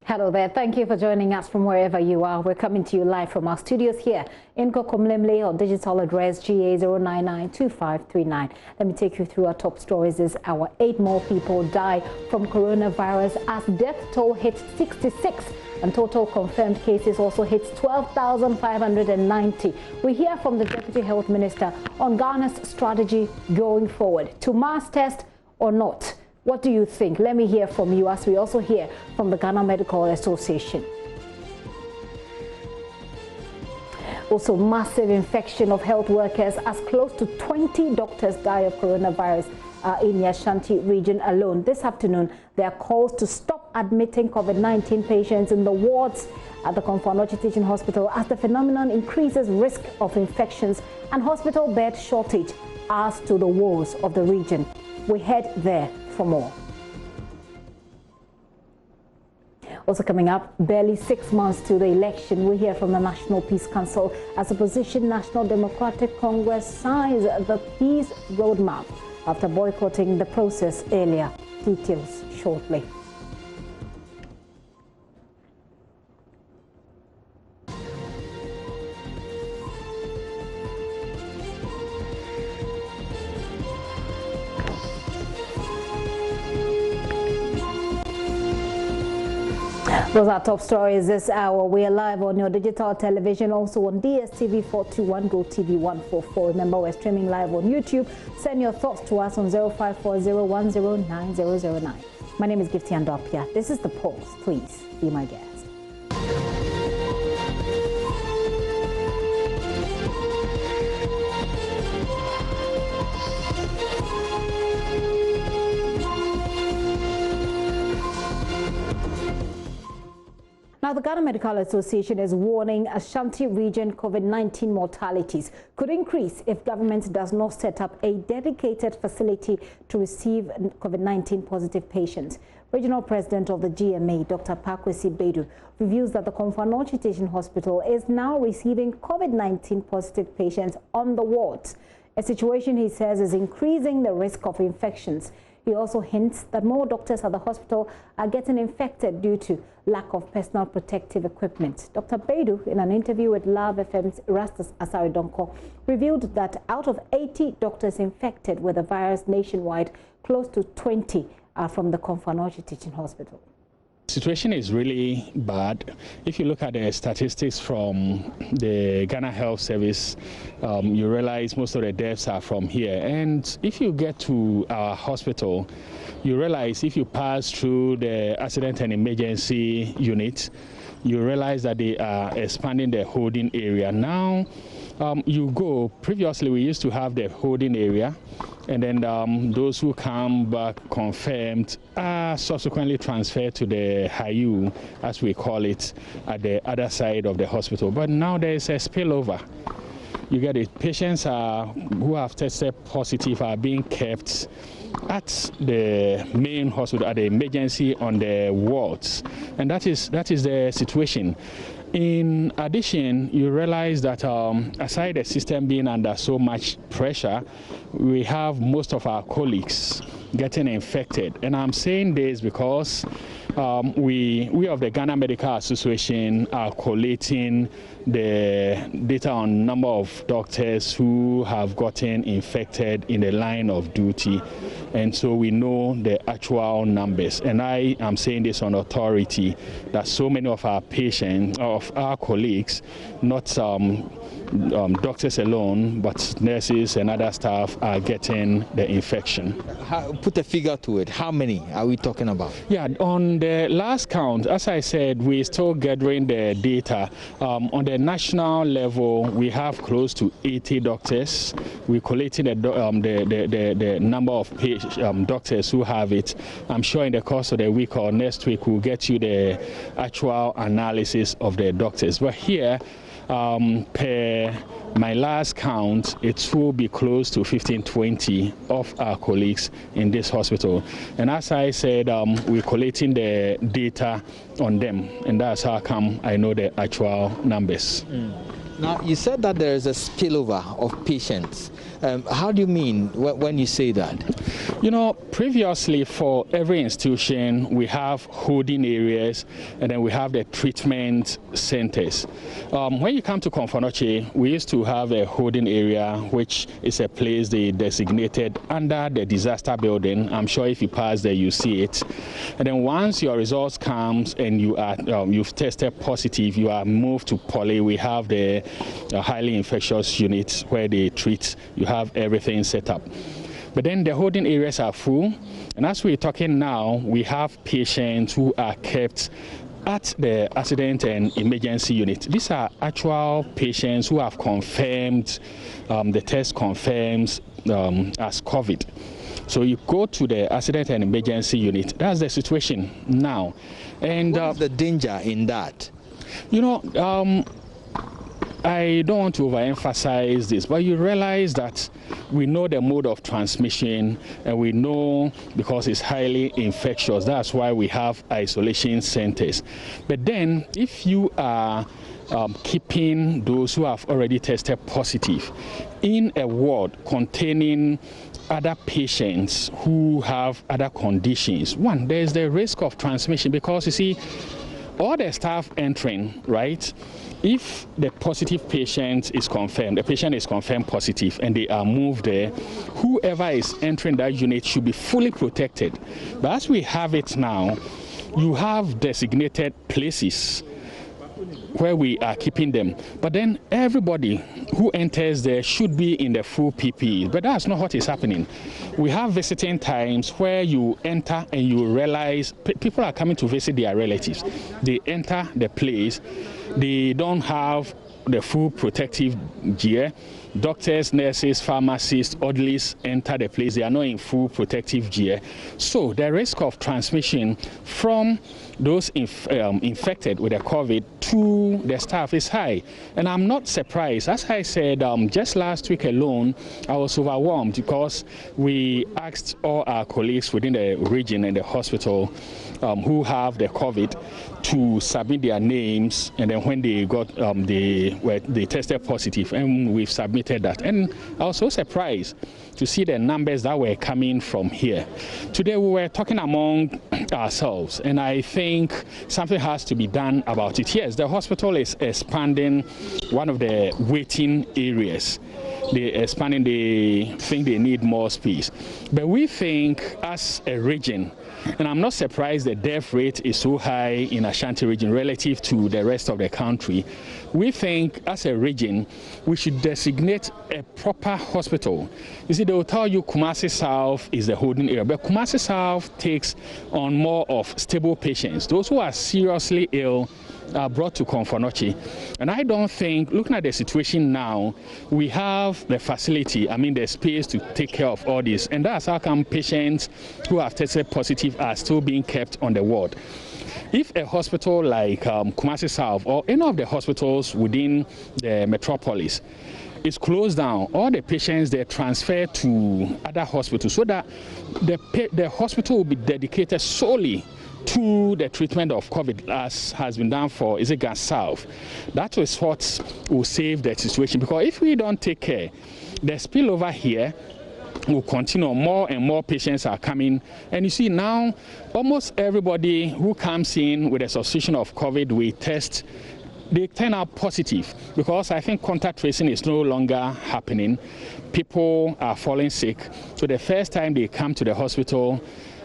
Hello there. Thank you for joining us from wherever you are. We're coming to you live from our studios here in Kokomlemle. Our digital address GA0992539. Let me take you through our top stories this hour. 8 more people die from coronavirus as death toll hits 66 and total confirmed cases also hits 12,590. We hear from the Deputy Health Minister on Ghana's strategy going forward. To mass test or not? What do you think? Let me hear from you as we also hear from the Ghana Medical Association. Also, massive infection of health workers as close to 20 doctors die of coronavirus in the Ashanti region alone. This afternoon, there are calls to stop admitting COVID-19 patients in the wards at the Komfo-Anokye Teaching Hospital as the phenomenon increases risk of infections and hospital bed shortage adds to the woes of the region. We head there for more. Also coming up, barely 6 months to the election, we hear from the National Peace Council as opposition National Democratic Congress signs the peace roadmap after boycotting the process earlier. Details shortly. Those are top stories this hour. We are live on your digital television, also on DSTV 421, GoTV 144. Remember, we're streaming live on YouTube. Send your thoughts to us on 0540109009. My name is Gifty Andopia. This is The Pulse. Please be my guest. Now, the Ghana Medical Association is warning Ashanti region COVID-19 mortalities could increase if government does not set up a dedicated facility to receive COVID-19 positive patients. Regional President of the GMA, Dr. Pakwesi Bedu, reveals that the Komfo-Anokye Teaching Hospital is now receiving COVID-19 positive patients on the wards, a situation he says is increasing the risk of infections. He also hints that more doctors at the hospital are getting infected due to lack of personal protective equipment. Dr. Bedu, in an interview with Love FM's Erastus Asaridonko, revealed that out of 80 doctors infected with the virus nationwide, close to 20 are from the Komfo-Anokye Teaching Hospital. The situation is really bad. If you look at the statistics from the Ghana Health Service, you realize most of the deaths are from here. And if you get to our hospital, you realize if you pass through the accident and emergency unit, you realize that they are expanding the holding area. Now, you go, previously we used to have the holding area, and then those who come back confirmed are subsequently transferred to the HIU, as we call it, at the other side of the hospital. But now there is a spillover. You get it. Patients who have tested positive are being kept at the main hospital, at the emergency on the wards, and that is the situation. In addition, you realize that aside the system being under so much pressure, we have most of our colleagues getting infected. And I'm saying this because we of the Ghana Medical Association are collating the data on number of doctors who have gotten infected in the line of duty, and so we know the actual numbers. And I am saying this on authority that so many of our patients, of our colleagues, not doctors alone, but nurses and other staff are getting the infection. Put a figure to it. How many are we talking about? Yeah, on the last count, as I said, we're still gathering the data. On the national level, we have close to 80 doctors. We're collating the number of doctors who have it. I'm sure in the course of the week or next week, we'll get you the actual analysis of the doctors. But here, per my last count, it will be close to 15-20 of our colleagues in this hospital. And as I said, we're collating the data on them, and that's how come I know the actual numbers. Now, you said that there is a spillover of patients. How do you mean when you say that? You know, previously for every institution, we have holding areas and then we have the treatment centers. When you come to Komfo-Anokye, we used to have a holding area, which is a place they designated under the disaster building. I'm sure if you pass there, you see it. And then once your results comes and you are you've tested positive, you are moved to Poly. We have the highly infectious units where they treat. You have everything set up. But then the holding areas are full, and as we're talking now, we have patients who are kept at the accident and emergency unit. These are actual patients who have confirmed, the test confirms as COVID. So you go to the accident and emergency unit. That's the situation now. And what's the danger in that? You know, I don't want to overemphasize this, but you realize that we know the mode of transmission, and we know because it's highly infectious. That's why we have isolation centers. But then if you are keeping those who have already tested positive in a ward containing other patients who have other conditions, one, there's the risk of transmission, because you see, all the staff entering, right? If the positive patient is confirmed, the patient is confirmed positive and they are moved there, whoever is entering that unit should be fully protected. But as we have it now, you have designated places where we are keeping them. But then everybody who enters there should be in the full PPE. But that's not what is happening. We have visiting times where you enter and you realize people are coming to visit their relatives. They enter the place, they don't have the full protective gear. Doctors, nurses, pharmacists, orderlies enter the place. They are not in full protective gear. So the risk of transmission from those infected with the COVID to the staff is high. And I'm not surprised. As I said, just last week alone, I was overwhelmed because we asked all our colleagues within the region and the hospital who have the COVID to submit their names, and then when they got they tested positive, and we've submitted that. And I was so surprised to see the numbers that were coming from here. Today we were talking among ourselves, and I think something has to be done about it. Yes, the hospital is expanding one of the waiting areas. They're expanding, they think they need more space. But we think as a region, and I'm not surprised the death rate is so high in Ashanti region relative to the rest of the country. We think as a region, we should designate a proper hospital. You see, they will tell you Kumasi South is the holding area, but Kumasi South takes on more of stable patients. Those who are seriously ill are brought to Komfo-Anokye. And I don't think, looking at the situation now, we have the facility, the space to take care of all this. And that's how come patients who have tested positive are still being kept on the ward. If a hospital like Kumasi South or any of the hospitals within the metropolis is closed down, all the patients they're transferred to other hospitals, so that the hospital will be dedicated solely to the treatment of COVID, as has been done for Gas South. That is what will save the situation, because if we don't take care, the spillover here will continue. More and more patients are coming, and you see now almost everybody who comes in with a suspicion of COVID, we test, they turn out positive, because I think contact tracing is no longer happening. People are falling sick, so the first time they come to the hospital,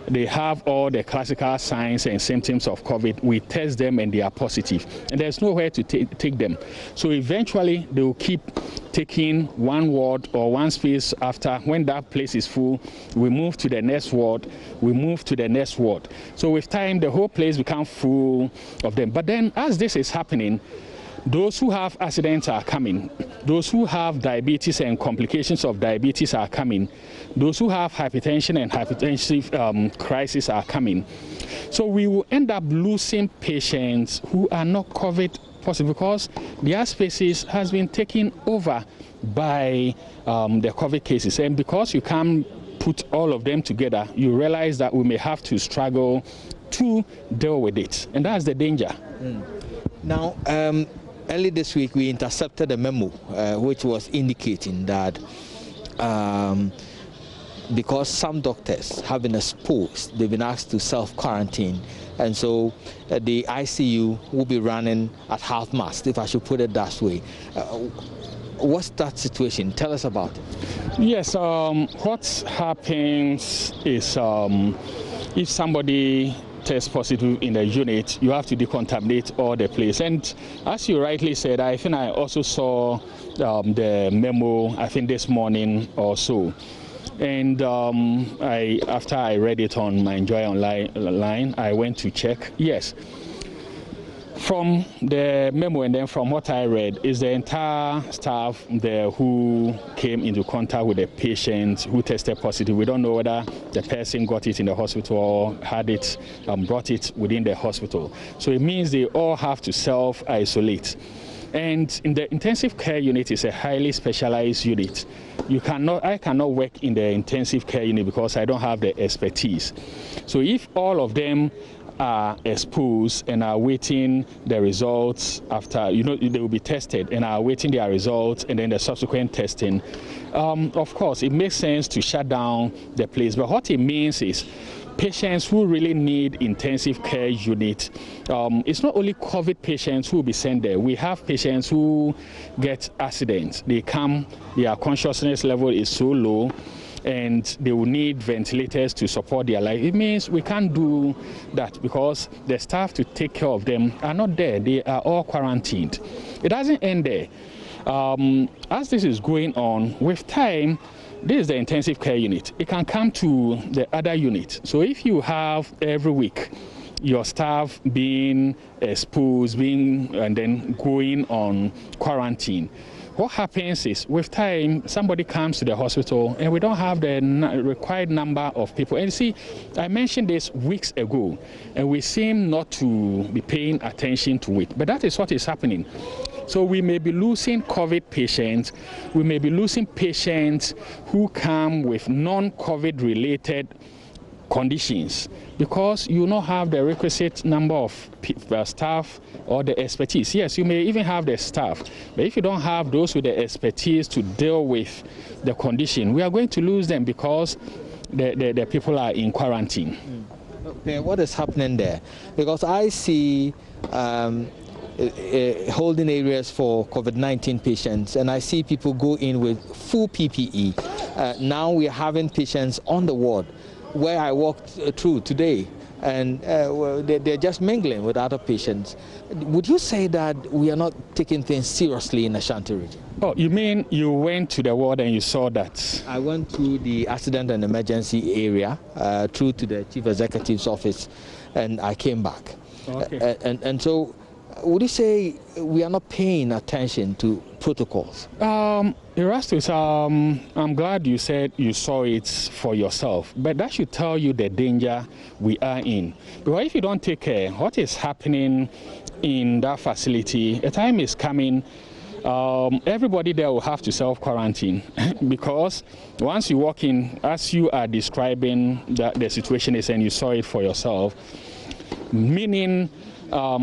they have all the classical signs and symptoms of COVID. We test them and they are positive, and there's nowhere to take them. So eventually they will keep taking one ward or one space. After, when that place is full, we move to the next ward, we move to the next ward. So with time, the whole place becomes full of them. But then as this is happening, those who have accidents are coming. Those who have diabetes and complications of diabetes are coming. Those who have hypertension and hypertensive crisis are coming. So we will end up losing patients who are not COVID positive, because their spaces has been taken over by the COVID cases. And because you can't put all of them together, you realize that we may have to struggle to deal with it. And that's the danger. Now, early this week, we intercepted a memo which was indicating that because some doctors have been exposed, they've been asked to self-quarantine, and so the ICU will be running at half-mast, if I should put it that way. What's that situation? Tell us about it. Yes, what happens is if somebody tests positive in the unit, you have to decontaminate all the place. And as you rightly said, I think I also saw the memo, I think this morning or so. And after I read it on my Joy online, I went to check. Yes, from the memo and then from what I read is the entire staff there who came into contact with the patient who tested positive. We don't know whether the person got it in the hospital or had it, brought it within the hospital. So it means they all have to self-isolate. And in the intensive care unit is a highly specialized unit. I cannot work in the intensive care unit because I don't have the expertise. So if all of them are exposed and are waiting the results after, they will be tested and are waiting their results and then the subsequent testing, of course, it makes sense to shut down the place. But what it means is patients who really need intensive care unit, it's not only COVID patients who will be sent there. We have patients who get accidents. They come, their consciousness level is so low, and they will need ventilators to support their life. It means we can't do that because the staff to take care of them are not there. They are all quarantined. It doesn't end there. As this is going on, with time, this is the intensive care unit. It can come to the other unit. So if you have every week your staff being exposed, and then going on quarantine, what happens is with time somebody comes to the hospital and we don't have the required number of people. And see, I mentioned this weeks ago and we seem not to be paying attention to it, but that is what is happening. So we may be losing COVID patients, we may be losing patients who come with non-COVID related conditions because you don't have the requisite number of staff or the expertise. Yes, you may even have the staff, but if you don't have those with the expertise to deal with the condition, we are going to lose them because the people are in quarantine. Okay, what is happening there? Because I see holding areas for COVID-19 patients, and I see people go in with full PPE. Now we are having patients on the ward where I walked through today, and they're just mingling with other patients. Would you say that we are not taking things seriously in Ashanti region? Oh, you mean you went to the ward and you saw that? I went to the accident and emergency area, through to the chief executive's office, and I came back. Okay. And so, would you say we are not paying attention to protocols? Erastus, I'm glad you said you saw it for yourself, but that should tell you the danger we are in. Because if you don't take care, what is happening in that facility, a time is coming, everybody there will have to self-quarantine because once you walk in, as you are describing that the situation is and you saw it for yourself, meaning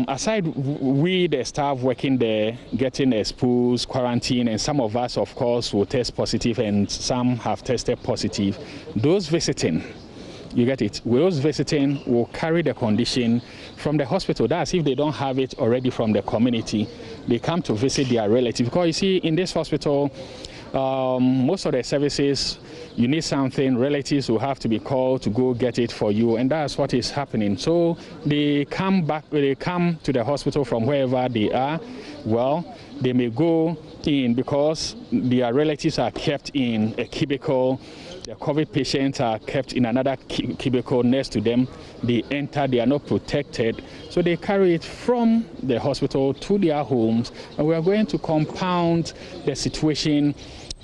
aside we the staff working there getting exposed, quarantine, and some of us of course will test positive and some have tested positive, those visiting, you get it, those visiting will carry the condition from the hospital. That's if they don't have it already from the community, they come to visit their relatives. Because you see, in this hospital, most of the services, you need something, relatives will have to be called to go get it for you, and that's what is happening. So they come to the hospital from wherever they are. Well, they may go in because their relatives are kept in a cubicle, the COVID patients are kept in another cubicle next to them. They enter, they are not protected, so they carry it from the hospital to their homes, and we are going to compound the situation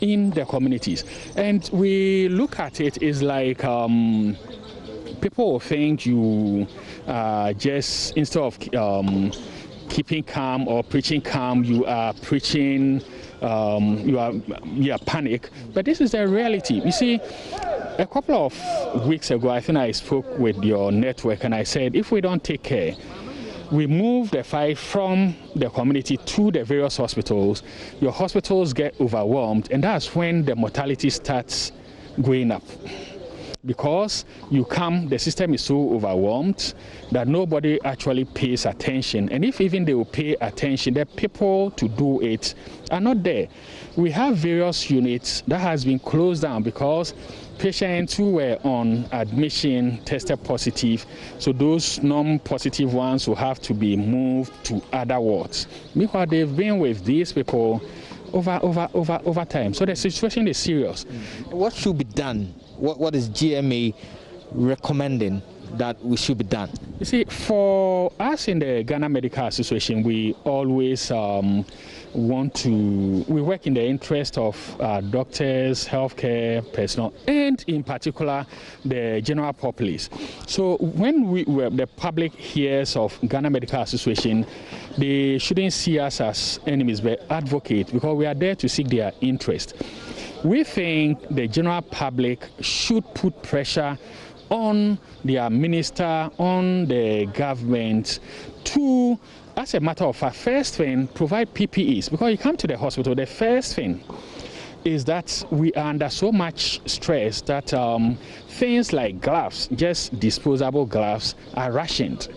in the communities. And we look at it is like people will think you just, instead of keeping calm or preaching calm, you are preaching you are panic. But this is the reality. You see, a couple of weeks ago, I think I spoke with your network and I said, if we don't take care, we move the fight from the community to the various hospitals, your hospitals get overwhelmed, and that's when the mortality starts going up. Because the system is so overwhelmed that nobody actually pays attention. And if even they will pay attention, the people to do it are not there. We have various units that has been closed down because patients who were on admission tested positive. So those non-positive ones will have to be moved to other wards. Meanwhile, they've been with these people over time. So the situation is serious. What should be done? What is GMA recommending that we should be done? You see, for us in the Ghana Medical Association, we always we work in the interest of doctors, healthcare personnel, and in particular the general populace. So when the public hears of Ghana Medical Association, they shouldn't see us as enemies but advocates, because we are there to seek their interest. We think the general public should put pressure on their minister, on the government to, as a matter of fact, first thing, provide PPEs. Because you come to the hospital, the first thing is that we are under so much stress that things like gloves, just disposable gloves, are rationed.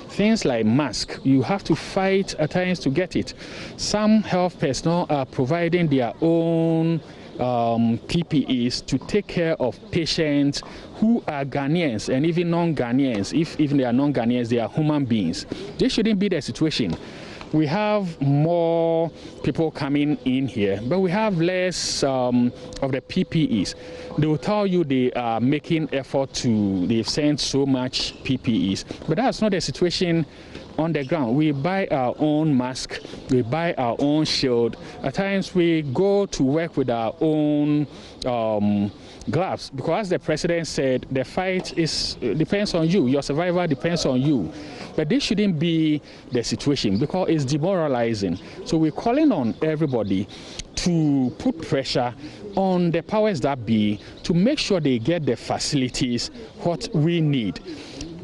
Things like masks, you have to fight at times to get it. Some health personnel are providing their own PPEs to take care of patients who are Ghanaians and even non-Ghanaians. If even they are non-Ghanaians, they are human beings. This shouldn't be the situation. We have more people coming in here, but we have less of the PPEs. They will tell you they are making effort they've sent so much PPEs, but that's not the situation on the ground. We buy our own mask, we buy our own shield. At times we go to work with our own gloves, because as the president said, the fight depends on you, your survival depends on you. But this shouldn't be the situation, because it's demoralizing. So we're calling on everybody to put pressure on the powers that be to make sure they get the facilities what we need.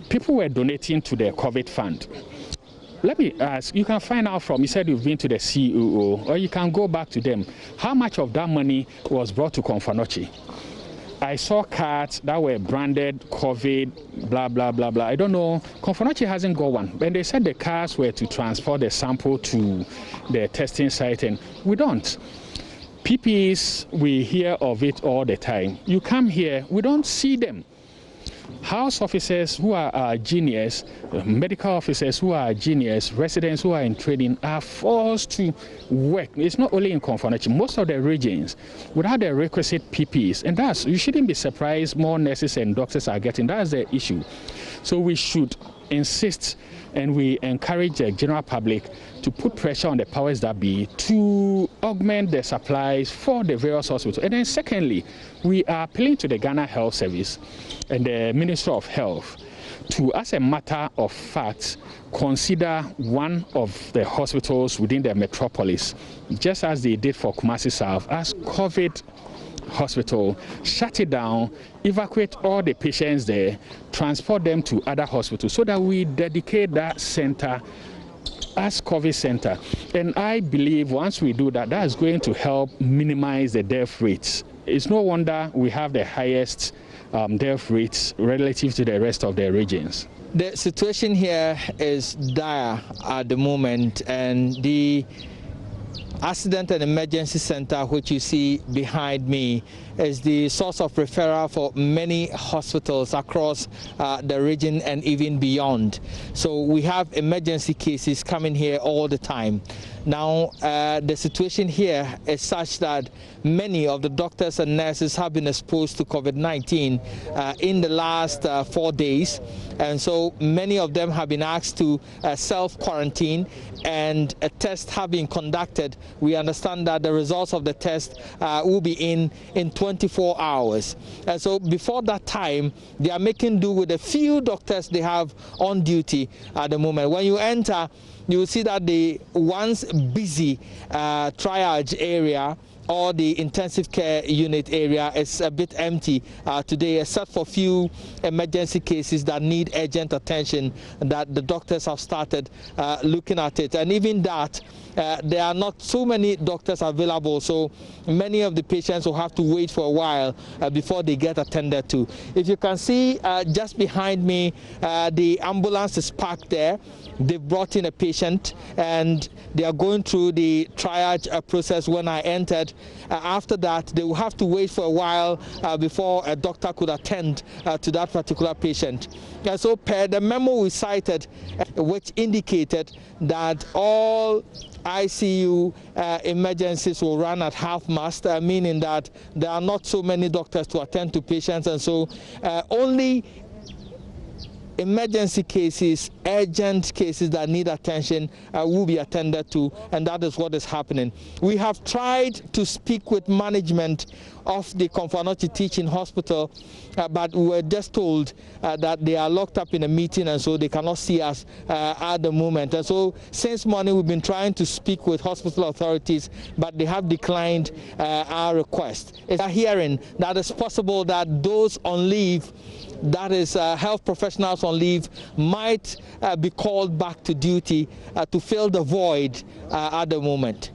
People were donating to the COVID fund. Let me ask, you can find out from, you said you've been to the CEO, or you can go back to them. How much of that money was brought to Konfanochi? I saw cards that were branded COVID, blah, blah, blah, blah. I don't know. Konfanochi hasn't got one. When they said the cars were to transport the sample to the testing site, and we don't. PPEs, we hear of it all the time. You come here, we don't see them. House officers who are genius, medical officers who are genius, residents who are in training are forced to work. It's not only in Konfanochi, most of the regions without the requisite PPEs. And you shouldn't be surprised more nurses and doctors are getting. That's the issue. So we should insist and we encourage the general public to put pressure on the powers that be to augment the supplies for the various hospitals. And then secondly, we are appealing to the Ghana Health Service and the Ministry of Health to, as a matter of fact, consider one of the hospitals within the metropolis, just as they did for Kumasi South, as COVID hospital, shut it down, evacuate all the patients there, transport them to other hospitals, so that we dedicate that center as COVID center. And I believe once we do that, that is going to help minimize the death rates. It's no wonder we have the highest death rates relative to the rest of the regions. The situation here is dire at the moment, and the Accident and Emergency Center, which you see behind me, is the source of referral for many hospitals across the region and even beyond. So we have emergency cases coming here all the time. Now, the situation here is such that many of the doctors and nurses have been exposed to COVID-19 in the last 4 days. And so many of them have been asked to self-quarantine, and a test have been conducted. We understand that the results of the test will be in 24 hours. And so before that time, they are making do with the few doctors they have on duty at the moment. When you enter, you will see that the once busy triage area all the intensive care unit area is a bit empty today, except for few emergency cases that need urgent attention that the doctors have started looking at it. And even that, there are not so many doctors available, so many of the patients will have to wait for a while before they get attended to. If you can see just behind me, the ambulance is parked there. They've brought in a patient and they are going through the triage process when I entered. After that, they will have to wait for a while before a doctor could attend to that particular patient. So per the memo we cited, which indicated that all ICU emergencies will run at half-mast, meaning that there are not so many doctors to attend to patients, and so only emergency cases, urgent cases that need attention will be attended to, and that is what is happening. We have tried to speak with management of the Komfo-Anokye Teaching Hospital, but we were just told that they are locked up in a meeting, and so they cannot see us at the moment. And so since morning we've been trying to speak with hospital authorities, but they have declined our request. It's a hearing that it's possible that those on leave, that is health professionals on leave, might be called back to duty to fill the void at the moment.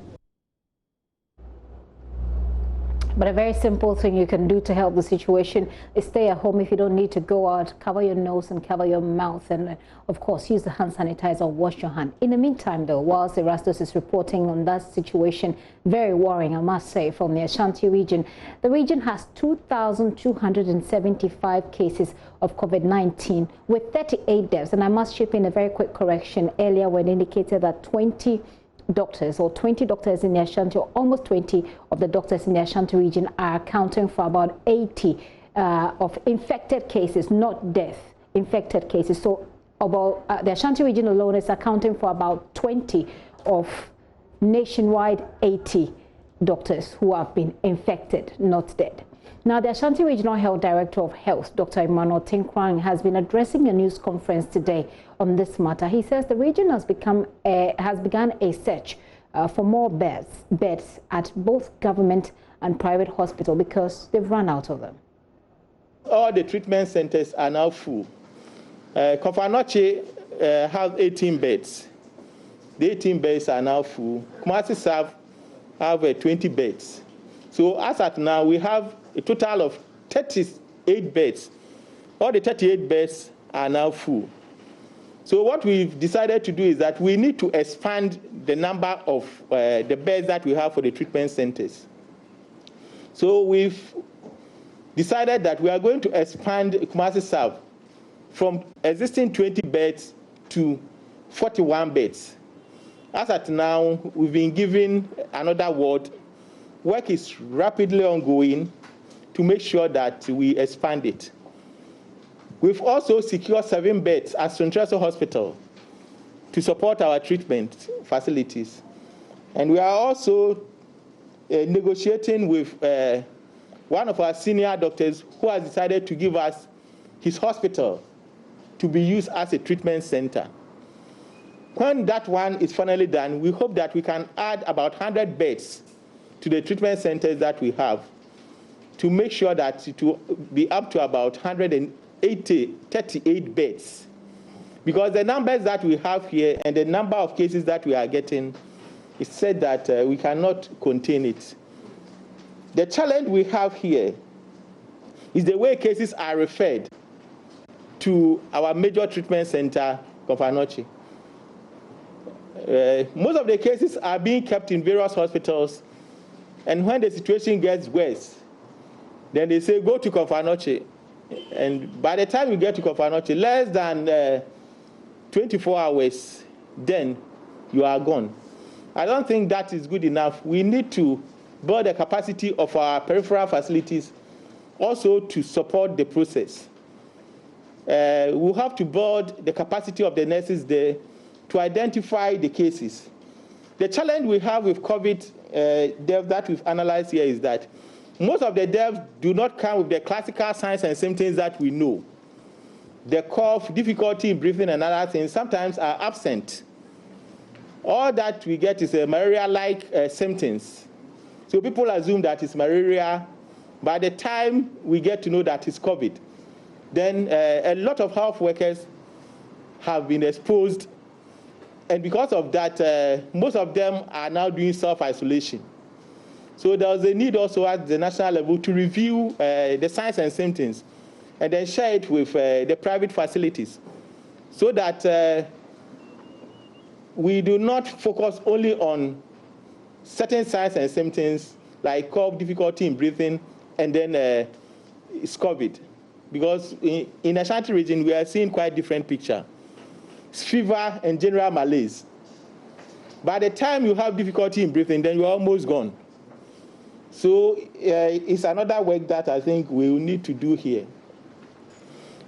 But a very simple thing you can do to help the situation is stay at home if you don't need to go out. Cover your nose and cover your mouth, and of course use the hand sanitizer, wash your hand. In the meantime though, whilst Erastus is reporting on that situation, very worrying I must say, from the Ashanti region, the region has 2,275 cases of COVID-19 with 38 deaths. And I must chip in a very quick correction earlier when indicated that 20 doctors in the Ashanti, or almost 20 of the doctors in the Ashanti region are accounting for about 80 of infected cases, not death, infected cases. So about the Ashanti region alone is accounting for about 20 of nationwide 80 doctors who have been infected, not dead. Now, the Ashanti Regional Health Director of Health, Dr. Emmanuel Tinkrang, has been addressing a news conference today on this matter. He says the region has begun a search for more beds at both government and private hospitals because they've run out of them. All the treatment centers are now full. Komfo-Anokye has 18 beds. The 18 beds are now full. Kumasi South have 20 beds. So as at now, we have a total of 38 beds. All the 38 beds are now full. So what we've decided to do is that we need to expand the number of the beds that we have for the treatment centers. So we've decided that we are going to expand Kumasi South from existing 20 beds to 41 beds. As at now, we've been given another ward. Work is rapidly ongoing to make sure that we expand it. We've also secured 7 beds at Sontreso Hospital to support our treatment facilities. And we are also negotiating with one of our senior doctors who has decided to give us his hospital to be used as a treatment center. When that one is finally done, we hope that we can add about 100 beds to the treatment centers that we have to make sure that it will be up to about 38 beds. Because the numbers that we have here and the number of cases that we are getting, it's said that we cannot contain it. The challenge we have here is the way cases are referred to our major treatment center, Komfo-Anokye. Most of the cases are being kept in various hospitals, and when the situation gets worse, then they say, go to Komfo-Anokye. And by the time you get to Komfo-Anokye, less than 24 hours, then you are gone. I don't think that is good enough. We need to build the capacity of our peripheral facilities also to support the process. We'll have to build the capacity of the nurses there to identify the cases. The challenge we have with COVID deaths that we've analyzed here is that most of the deaths do not come with the classical signs and symptoms that we know. The cough, difficulty in breathing, and other things sometimes are absent. All that we get is malaria-like symptoms. So people assume that it's malaria. By the time we get to know that it's COVID, then a lot of health workers have been exposed. And because of that, most of them are now doing self-isolation. So there was a need also at the national level to review the signs and symptoms and then share it with the private facilities so that we do not focus only on certain signs and symptoms like cough, difficulty in breathing, and then it's COVID. Because in Ashanti region, we are seeing quite different picture. It's fever and general malaise. By the time you have difficulty in breathing, then you're almost gone. So it's another work that I think we will need to do here.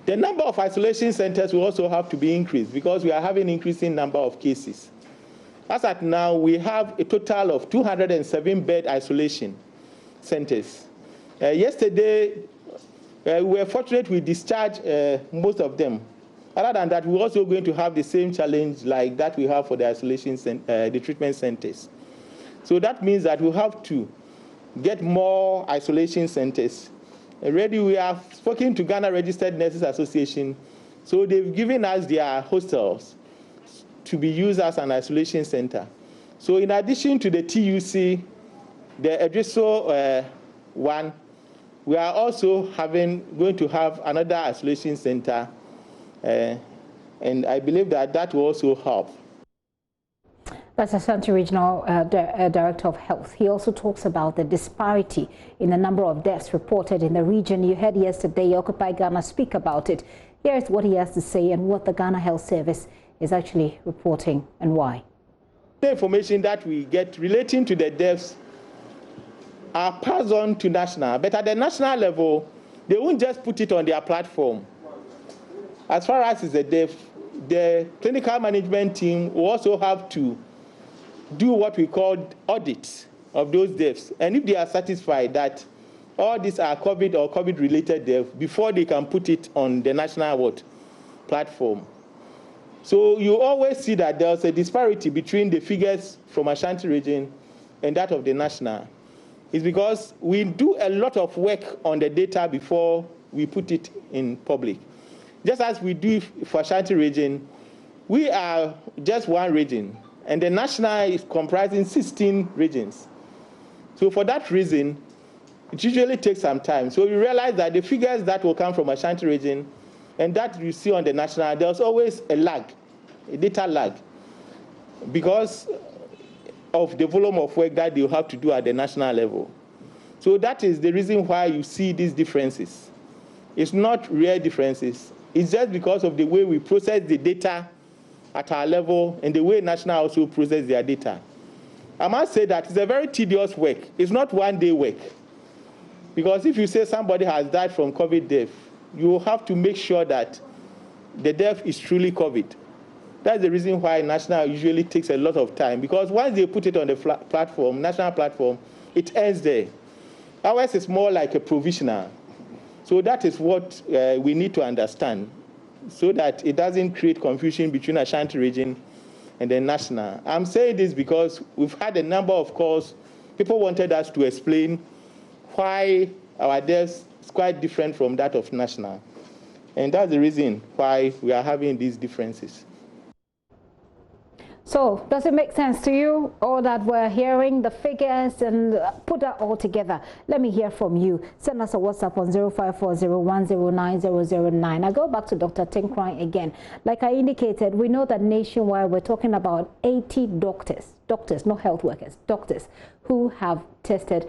The number of isolation centers will also have to be increased because we are having increasing number of cases. As at now, we have a total of 207 bed isolation centers. Yesterday, we were fortunate we discharged most of them. Other than that, we're also going to have the same challenge like that we have for the isolation, the treatment centers. So that means that we have to get more isolation centers. Already we have spoken to Ghana Registered Nurses Association, so they've given us their hostels to be used as an isolation center. So in addition to the TUC, the Edriso one, we are also going to have another isolation center, and I believe that that will also help. That's Ashanti Regional Director of Health. He also talks about the disparity in the number of deaths reported in the region. You heard yesterday Occupy Ghana speak about it. Here is what he has to say and what the Ghana Health Service is actually reporting and why. The information that we get relating to the deaths are passed on to national, but at the national level, they won't just put it on their platform. As far as the death, the clinical management team will also have to do what we call audits of those deaths. And if they are satisfied that all these are COVID or COVID-related deaths, before they can put it on the national platform. So you always see that there's a disparity between the figures from Ashanti region and that of the national. It's because we do a lot of work on the data before we put it in public. Just as we do for Ashanti region, we are just one region, and the national is comprising 16 regions. So for that reason, it usually takes some time. So you realize that the figures that will come from Ashanti region and that you see on the national, there's always a lag, a data lag, because of the volume of work that they'll have to do at the national level. So that is the reason why you see these differences. It's not rare differences. It's just because of the way we process the data at our level and the way national also process their data. I must say that it's a very tedious work. It's not one-day work. Because if you say somebody has died from COVID death, you have to make sure that the death is truly COVID. That's the reason why national usually takes a lot of time, because once they put it on the platform, national platform, it ends there. Ours is more like a provisional. So that is what we need to understand, so that it doesn't create confusion between Ashanti region and the national. I'm saying this because we've had a number of calls. People wanted us to explain why our deaths is quite different from that of national. And that's the reason why we are having these differences. So, does it make sense to you, all that we're hearing, the figures, and put that all together? Let me hear from you. Send us a WhatsApp on 0540109009. I go back to Dr. Tinkran again. Like I indicated, we know that nationwide we're talking about 80 doctors, not health workers, doctors, who have tested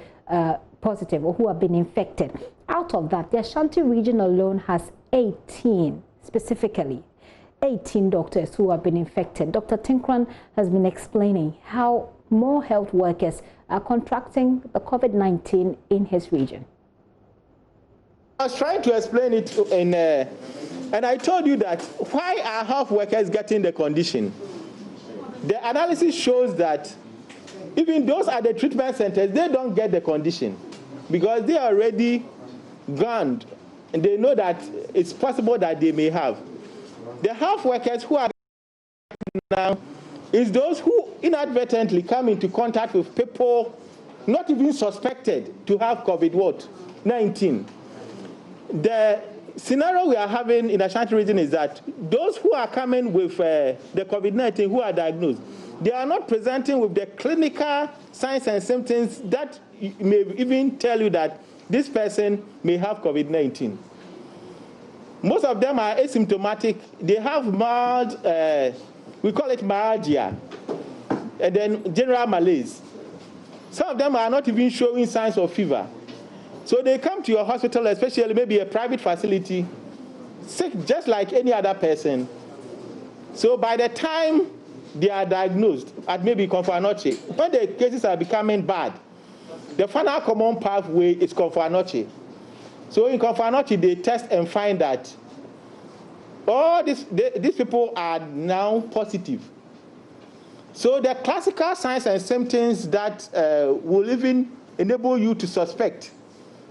positive or who have been infected. Out of that, the Ashanti region alone has 18 specifically. 18 doctors who have been infected. Dr. Tinkran has been explaining how more health workers are contracting the COVID-19 in his region. I was trying to explain it, and I told you that why are health workers getting the condition? The analysis shows that even those at the treatment centers, they don't get the condition because they are already gone, and they know that it's possible that they may have. The health workers who are now is those who inadvertently come into contact with people not even suspected to have COVID-19. The scenario we are having in the Ashanti region is that those who are coming with the COVID-19 who are diagnosed, they are not presenting with the clinical signs and symptoms that may even tell you that this person may have COVID-19. Most of them are asymptomatic. They have mild, we call it myalgia, and then general malaise. Some of them are not even showing signs of fever. So they come to your hospital, especially maybe a private facility, sick just like any other person. So by the time they are diagnosed at maybe Confanoche, when the cases are becoming bad, the final common pathway is Confanoche. So in Confanoche, they test and find that all these people are now positive. So the classical signs and symptoms that will even enable you to suspect,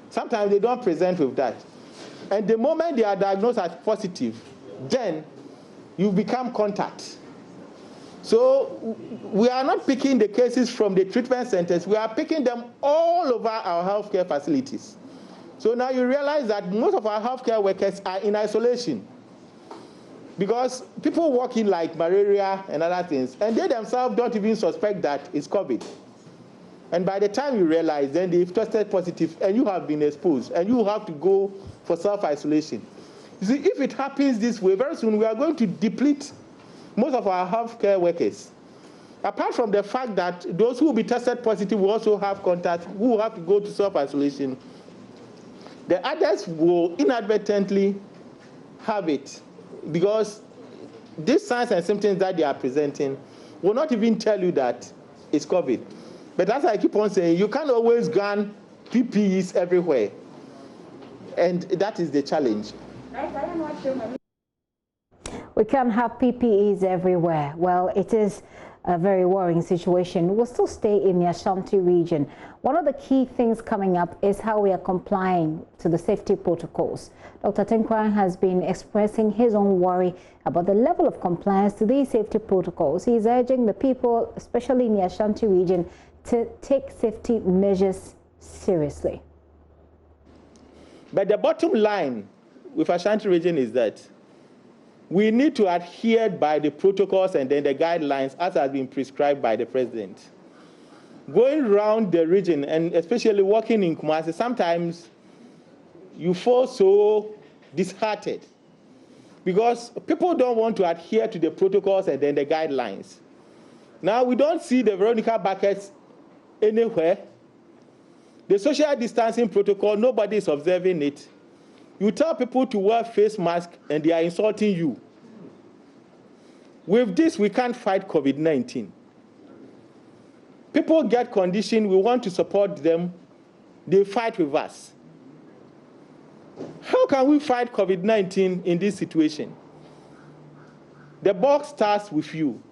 sometimes they don't present with that. And the moment they are diagnosed as positive, then you become contact. So we are not picking the cases from the treatment centers. We are picking them all over our healthcare facilities. So now you realize that most of our healthcare workers are in isolation because people walk in like malaria and other things, and they themselves don't even suspect that it's COVID. And by the time you realize, then they've tested positive and you have been exposed and you have to go for self-isolation. You see, if it happens this way, very soon we are going to deplete most of our healthcare workers. Apart from the fact that those who will be tested positive will also have contact, who will have to go to self-isolation, the others will inadvertently have it because these signs and symptoms that they are presenting will not even tell you that it's COVID. But as I keep on saying, you can't always gun PPEs everywhere. And that is the challenge. We can't have PPEs everywhere. Well, it is a very worrying situation. We'll still stay in the Ashanti region. One of the key things coming up is how we are complying to the safety protocols. Dr. Tenkwan has been expressing his own worry about the level of compliance to these safety protocols. He's urging the people, especially in the Ashanti region, to take safety measures seriously. But the bottom line with Ashanti region is that we need to adhere by the protocols and then the guidelines as has been prescribed by the president. Going around the region and especially working in Kumasi, sometimes you feel so disheartened because people don't want to adhere to the protocols and then the guidelines. Now we don't see the Veronica buckets anywhere. The social distancing protocol, nobody is observing it. You tell people to wear face masks and they are insulting you. With this, we can't fight COVID-19. People get conditioned, we want to support them, they fight with us. How can we fight COVID-19 in this situation? The buck starts with you.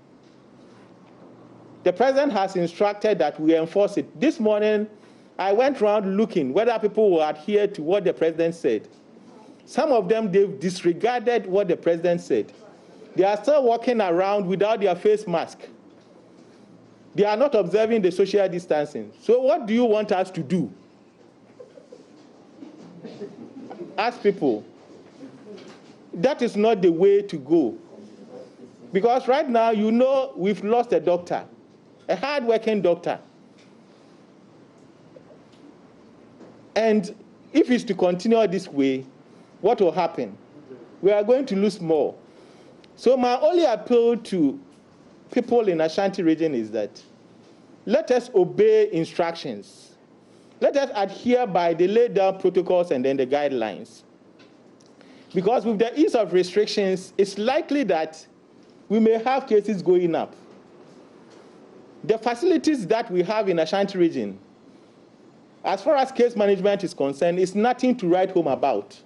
The president has instructed that we enforce it. This morning, I went around looking whether people will adhere to what the president said. Some of them, they've disregarded what the president said. They are still walking around without their face mask. They are not observing the social distancing. So what do you want us to do? Ask people. That is not the way to go. Because right now, you know, we've lost a doctor, a hard-working doctor. And if it's to continue this way, what will happen? We are going to lose more. So my only appeal to people in Ashanti region is that let us obey instructions. Let us adhere by the laid down protocols and then the guidelines. Because with the ease of restrictions, it's likely that we may have cases going up. The facilities that we have in Ashanti region, as far as case management is concerned, is nothing to write home about.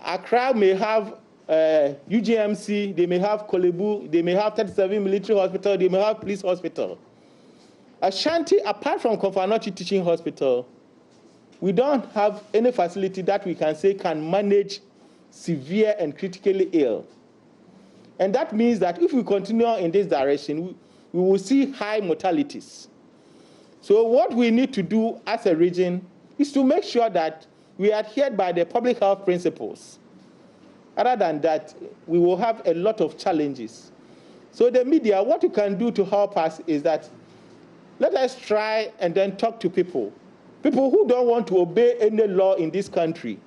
Accra may have UGMC, they may have Kolebu, they may have 37 military hospital, they may have police hospital. Ashanti, apart from Confanoche Teaching Hospital, we don't have any facility that we can say can manage severe and critically ill. And that means that if we continue in this direction, we will see high mortalities. So what we need to do as a region is to make sure that we adhere by the public health principles. Other than that, we will have a lot of challenges. So the media, what you can do to help us is that let us try and then talk to people who don't want to obey any law in this country.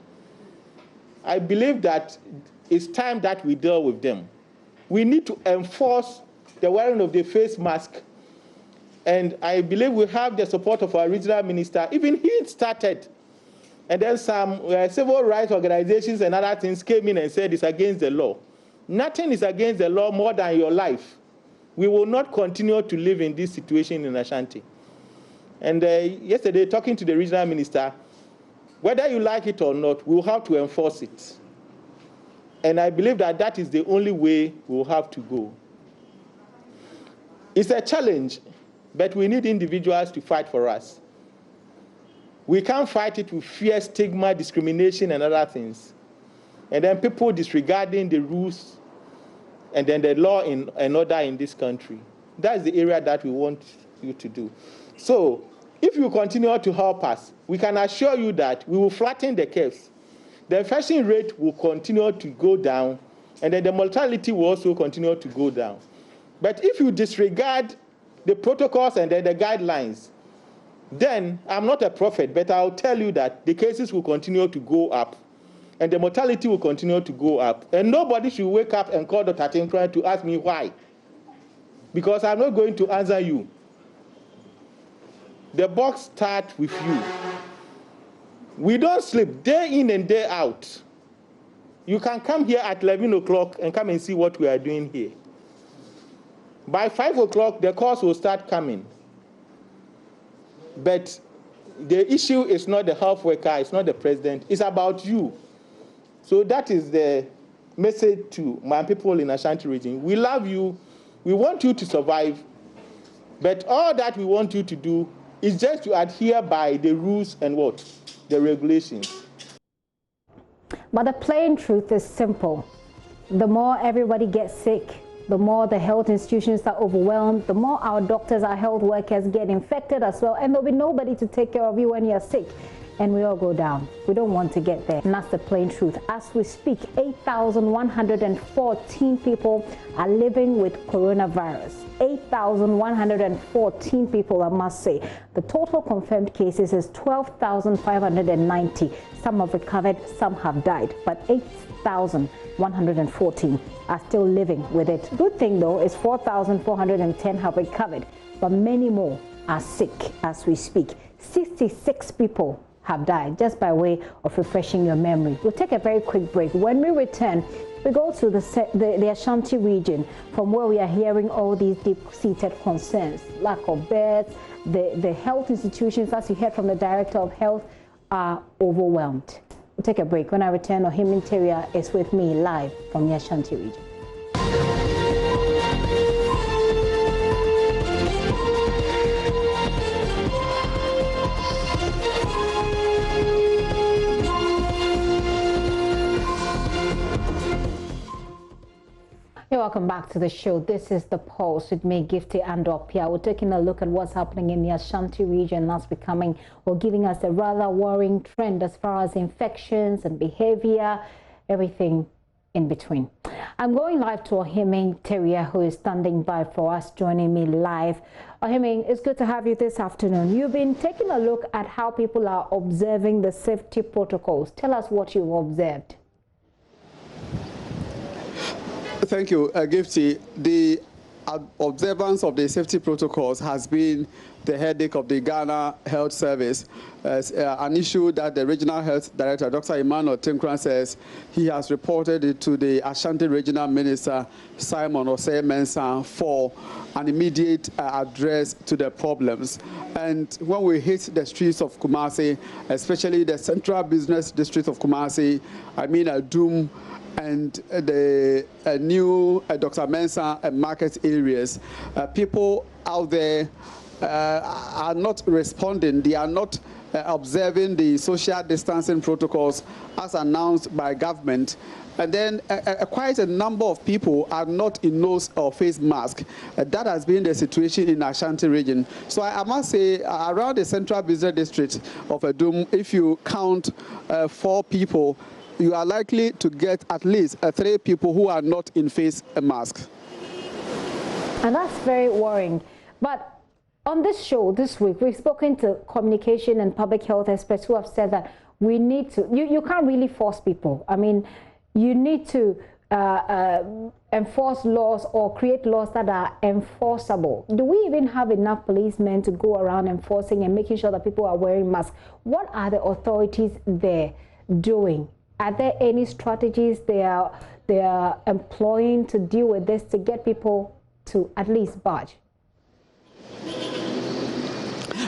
I believe that it's time that we deal with them. We need to enforce the wearing of the face mask. And I believe we have the support of our regional minister. Even he started. And then some civil rights organizations and other things came in and said it's against the law. Nothing is against the law more than your life. We will not continue to live in this situation in Ashanti. And yesterday, talking to the regional minister, whether you like it or not, we will have to enforce it. And I believe that that is the only way we will have to go. It's a challenge, but we need individuals to fight for us. We can't fight it with fear, stigma, discrimination, and other things. And then people disregarding the rules and then the law and order in this country. That's the area that we want you to do. So if you continue to help us, we can assure you that we will flatten the curves. The infection rate will continue to go down, and then the mortality will also continue to go down. But if you disregard the protocols and then the guidelines, then I'm not a prophet, but I'll tell you that the cases will continue to go up, and the mortality will continue to go up. And nobody should wake up and call Dr. Tinkran to ask me why, because I'm not going to answer you. The box starts with you. We don't sleep day in and day out. You can come here at 11 o'clock and come and see what we are doing here. By 5 o'clock, the calls will start coming. But the issue is not the health worker, it's not the president, it's about you. So that is the message to my people in Ashanti region. We love you, we want you to survive, but all that we want you to do is just to adhere by the rules and what? The regulations. But the plain truth is simple. The more everybody gets sick, the more the health institutions are overwhelmed, the more our doctors, our health workers get infected as well, and there'll be nobody to take care of you when you're sick, and we all go down. We don't want to get there, and that's the plain truth. As we speak, 8,114 people are living with coronavirus. 8,114 people, I must say. The total confirmed cases is 12,590. Some have recovered, some have died, but 8,114 are still living with it. Good thing though is 4,410 have recovered, but many more are sick as we speak. 66 people have died, just by way of refreshing your memory. We'll take a very quick break. When we return, we go to the Ashanti region, from where we are hearing all these deep-seated concerns, lack of beds, the health institutions, as you heard from the Director of Health, are overwhelmed. We'll take a break. When I return, Ohim Interior is with me live from the Ashanti region. Welcome back to the show. This is The Pulse with me, Gifty and Opia. We're taking a look at what's happening in the Ashanti region. That's becoming, or giving us a rather worrying trend as far as infections and behavior, everything in between. I'm going live to Ohim Terrier, who is standing by for us, joining me live. Ohim, it's good to have you this afternoon. You've been taking a look at how people are observing the safety protocols. Tell us what you've observed. Thank you, Gifty. The observance of the safety protocols has been the headache of the Ghana Health Service, an issue that the Regional Health Director, Dr. Emmanuel Tinkran, says he has reported it to the Ashanti Regional Minister, Simon Osei-Mensah, for an immediate address to the problems. And when we hit the streets of Kumasi, especially the central business district of Kumasi, I mean Adum, and the new Dr. Mensah market areas, people out there are not responding. They are not observing the social distancing protocols as announced by government. And then quite a number of people are not in nose or face mask. That has been the situation in Ashanti region. So I must say, around the central business district of Adum, if you count 4 people, you are likely to get at least 3 people who are not in face mask. And that's very worrying. But on this show this week, we've spoken to communication and public health experts who have said that we need to, you can't really force people. I mean, you need to enforce laws or create laws that are enforceable. Do we even have enough policemen to go around enforcing and making sure that people are wearing masks? What are the authorities there doing? Are there any strategies they are employing to deal with this, to get people to at least budge?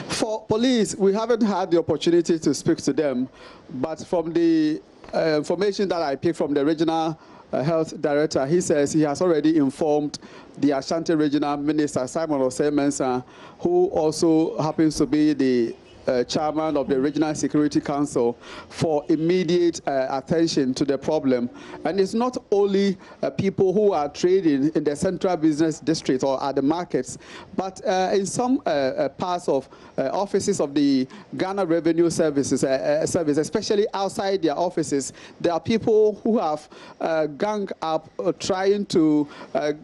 For police, we haven't had the opportunity to speak to them, but from the information that I picked from the regional health director, he says he has already informed the Ashanti Regional Minister, Simon Osei-Mensah, who also happens to be the chairman of the Regional Security Council, for immediate attention to the problem. And it's not only people who are trading in the central business district or at the markets, but in some parts of offices of the Ghana Revenue Service, especially outside their offices, there are people who have ganged up trying to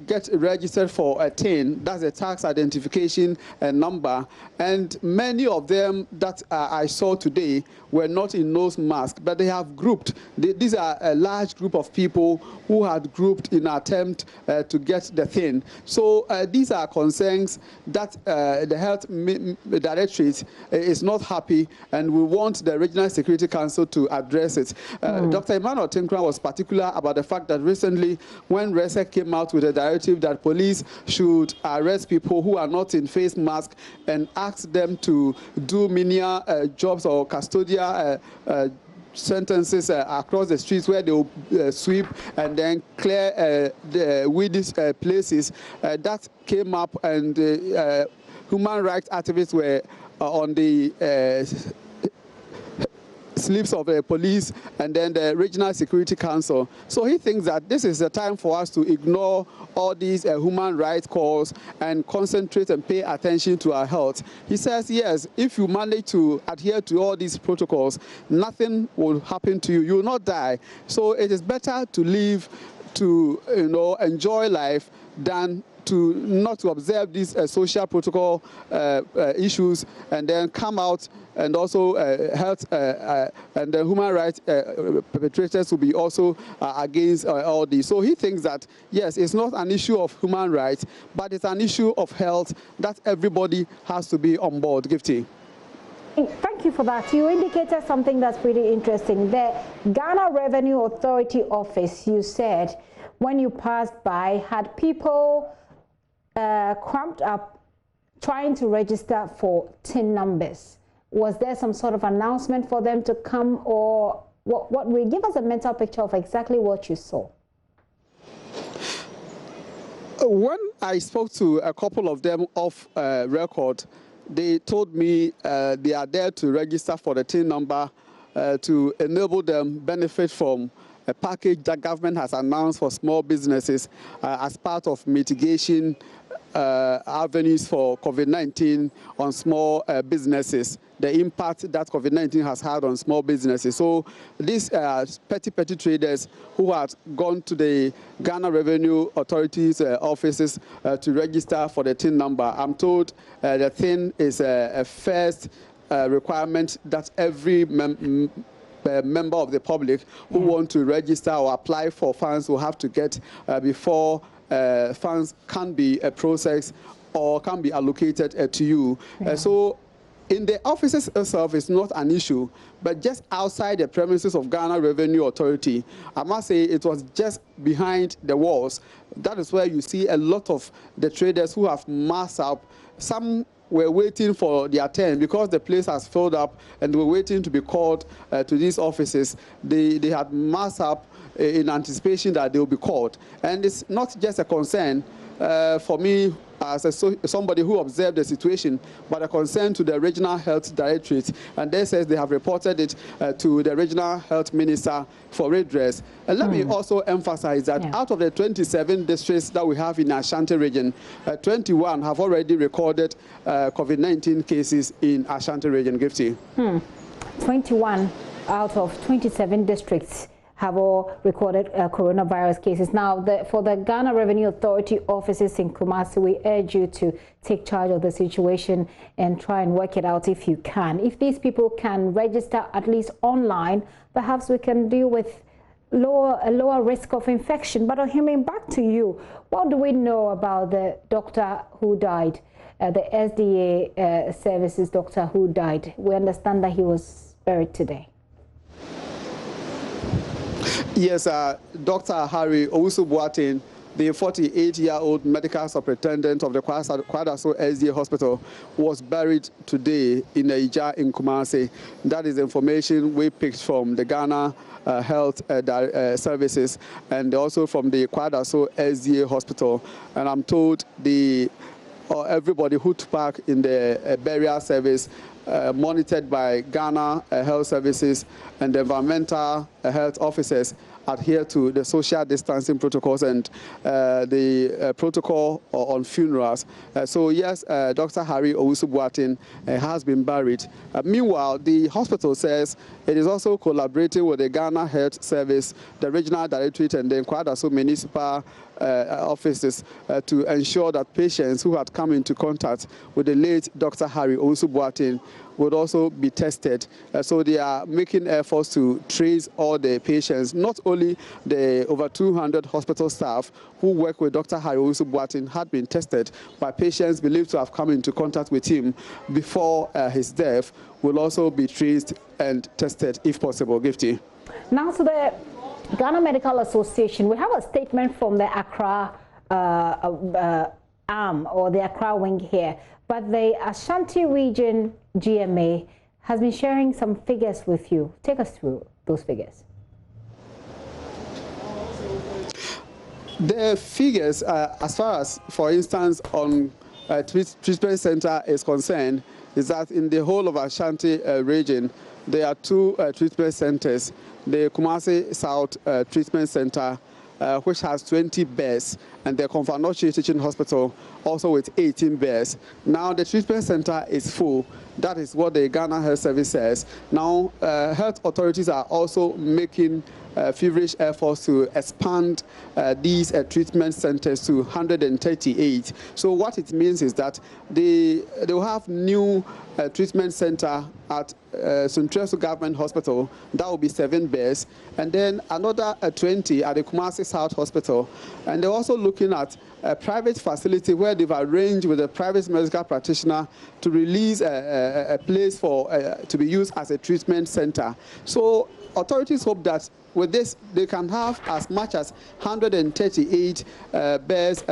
get registered for a TIN, that's a tax identification number, and many of them that I saw today were not in nose mask, but they have grouped. These are a large group of people who had grouped in an attempt to get the thing. So these are concerns that the health directorate is not happy, and we want the Regional Security Council to address it. Dr. Emmanuel Tinkran was particular about the fact that recently, when RESEC came out with a directive that police should arrest people who are not in face mask and ask them to do menial jobs or custodial sentences across the streets where they will sweep and then clear the weedy places. That came up, and human rights activists were on the sleeves of the police and then the Regional Security Council. So he thinks that this is the time for us to ignore all these human rights calls and concentrate and pay attention to our health. He says, yes, if you manage to adhere to all these protocols, nothing will happen to you. You will not die. So it is better to live, to enjoy life, than to not to observe these social protocol issues and then come out, and also health and the human rights perpetrators will be also against all this. So he thinks that, yes, it's not an issue of human rights, but it's an issue of health that everybody has to be on board. Gifty. Thank you for that. You indicated something that's pretty interesting. The Ghana Revenue Authority office, you said, when you passed by, had people cramped up trying to register for TIN numbers. Was there some sort of announcement for them to come, or what will give us a mental picture of exactly what you saw? When I spoke to a couple of them off record, they told me they are there to register for the TIN number to enable them benefit from a package that government has announced for small businesses as part of mitigation avenues for COVID-19 on small businesses, the impact that COVID-19 has had on small businesses. So these petty traders who had gone to the Ghana Revenue Authority's offices to register for the TIN number, I'm told the TIN is a first requirement that every member of the public who want to register or apply for funds will have to get before funds can be processed or can be allocated to you. So in the offices itself, it's not an issue, but just outside the premises of Ghana Revenue Authority, I must say it was just behind the walls. That is where you see a lot of the traders who have massed up. Some were waiting for their turn because the place has filled up and were waiting to be called to these offices. They had massed up in anticipation that they will be called. And it's not just a concern. for me, as somebody who observed the situation, but a concern to the Regional Health Directorate, and they says they have reported it to the Regional Health Minister for redress. And let me also emphasize that out of the 27 districts that we have in Ashanti region, 21 have already recorded COVID-19 cases in Ashanti region. Gifty. 21 out of 27 districts have all recorded coronavirus cases. Now, for the Ghana Revenue Authority offices in Kumasi, we urge you to take charge of the situation and try and work it out if you can. If these people can register at least online, perhaps we can deal with a lower risk of infection. But Ohime, back to you. What do we know about the doctor who died, the SDA services doctor who died? We understand that he was buried today. Yes, Dr. Harry Owusu-Boateng, the 48-year-old medical superintendent of the Kwadaso SDA Hospital, was buried today in Ija in Kumasi. That is information we picked from the Ghana Health Services and also from the Kwadaso SDA Hospital. And I'm told everybody who took part in the burial service monitored by Ghana Health Services and the environmental health officers adhere to the social distancing protocols and the protocol on funerals. So yes, Dr. Harry Owusu-Boateng has been buried. Meanwhile, the hospital says it is also collaborating with the Ghana Health Service, the Regional Directorate, and the Kwadaso Municipal offices to ensure that patients who had come into contact with the late Dr. Harry Owusu-Boateng would also be tested. So they are making efforts to trace all the patients, not only the over 200 hospital staff who work with Dr. Harry Owusu-Boateng had been tested, but patients believed to have come into contact with him before his death will also be traced and tested if possible. Gifty. Now to the Ghana Medical Association, we have a statement from the Accra arm or the Accra wing here, but the Ashanti region GMA has been sharing some figures with you. Take us through those figures. The figures, as far as, for instance, on treatment center is concerned, is that in the whole of Ashanti region, there are two treatment centers. The Kumasi South Treatment Center, which has 20 beds, and the Konfanochi Teaching Hospital also with 18 beds. Now the treatment center is full. That is what the Ghana Health Service says. Now health authorities are also making feverish efforts to expand these treatment centers to 138. So what it means is that they will have new treatment center at Suntresu Government Hospital. That will be 7 beds, and then another 20 at the Kumasi South Hospital. And they're also looking at a private facility where they've arranged with a private medical practitioner to release a place for to be used as a treatment center. So authorities hope that with this, they can have as much as 138 beds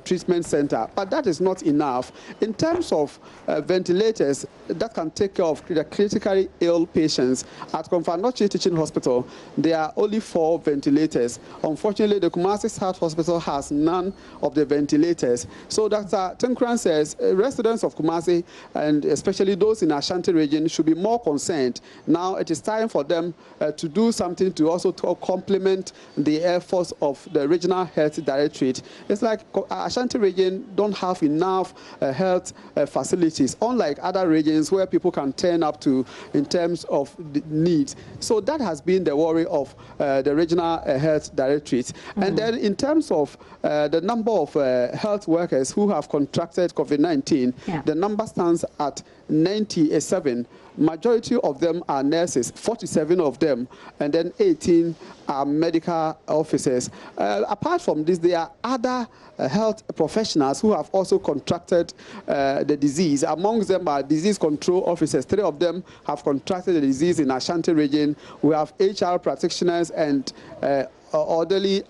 treatment center, but that is not enough. In terms of ventilators that can take care of the critically ill patients, at Konfanochi Teaching Hospital, there are only 4 ventilators. Unfortunately, the Kumasi South Hospital has none of the ventilators. So Dr. Tenkran says residents of Kumasi, and especially those in Ashanti region, should be more concerned. Now it is time for them to do something to also complement the efforts of the Regional Health Directorate. It's like Ashanti region don't have enough health facilities, unlike other regions where people can turn up to in terms of the needs. So that has been the worry of the Regional Health Directorate. And then in terms of the number of health workers who have contracted COVID-19, the number stands at 97. Majority of them are nurses, 47 of them, and then 18 are medical officers. Apart from this, there are other health professionals who have also contracted the disease. Amongst them are disease control officers. 3 of them have contracted the disease in Ashanti region. We have HR practitioners and orderly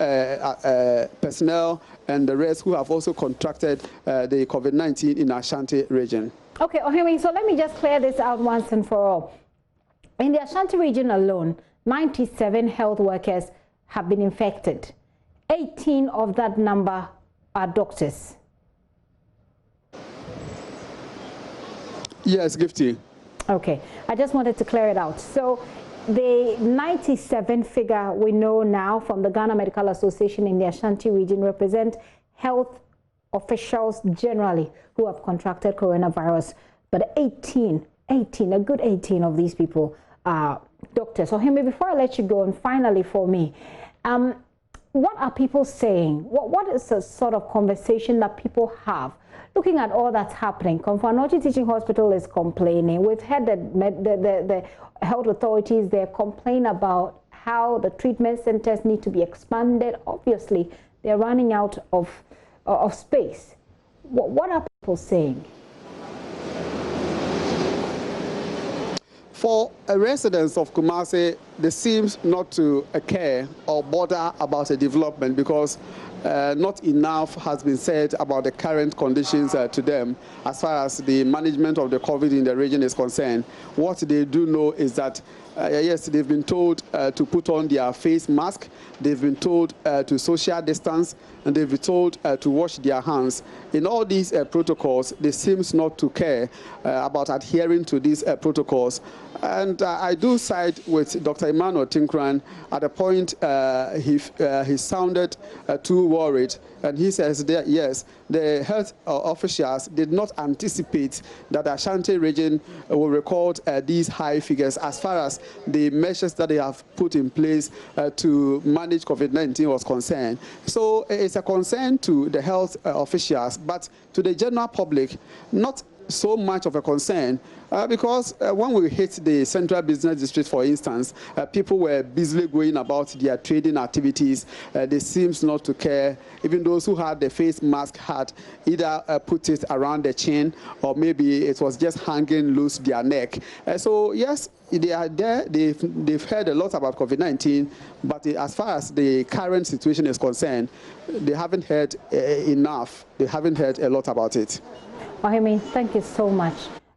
personnel and the rest who have also contracted the COVID-19 in Ashanti region. Okay, Ohime, so let me just clear this out once and for all. In the Ashanti region alone, 97 health workers have been infected. 18 of that number are doctors? Yes, Gifty. Okay, I just wanted to clear it out. So the 97 figure we know now from the Ghana Medical Association in the Ashanti region represent health officials generally who have contracted coronavirus. But 18, a good 18 of these people are doctors. So Hemi, before I let you go, and finally for me, what are people saying? What is the sort of conversation that people have? Looking at all that's happening, Komfo Teaching Hospital is complaining. We've had the health authorities there complain about how the treatment centers need to be expanded. Obviously, they're running out of space. What are people saying? For residents of Kumasi, they seem not to care or bother about a development because not enough has been said about the current conditions to them as far as the management of the COVID in the region is concerned. What they do know is that, yes, they've been told to put on their face mask, they've been told to social distance, and they've been told to wash their hands. In all these protocols, they seem not to care about adhering to these protocols. And I do side with Dr. Emmanuel Tinkran at a point he sounded too worried. And he says that, yes, the health officials did not anticipate that the Ashanti region will record these high figures as far as the measures that they have put in place to manage COVID-19 was concerned. So it's a concern to the health officials, but to the general public, not so much of a concern because when we hit the central business district, for instance, people were busily going about their trading activities. They seems not to care. Even those who had the face mask had either put it around the chin or maybe it was just hanging loose their neck. So yes, they are there. They've heard a lot about COVID-19, but as far as the current situation is concerned, they haven't heard enough. They haven't heard a lot about it. Ohimi, thank you so much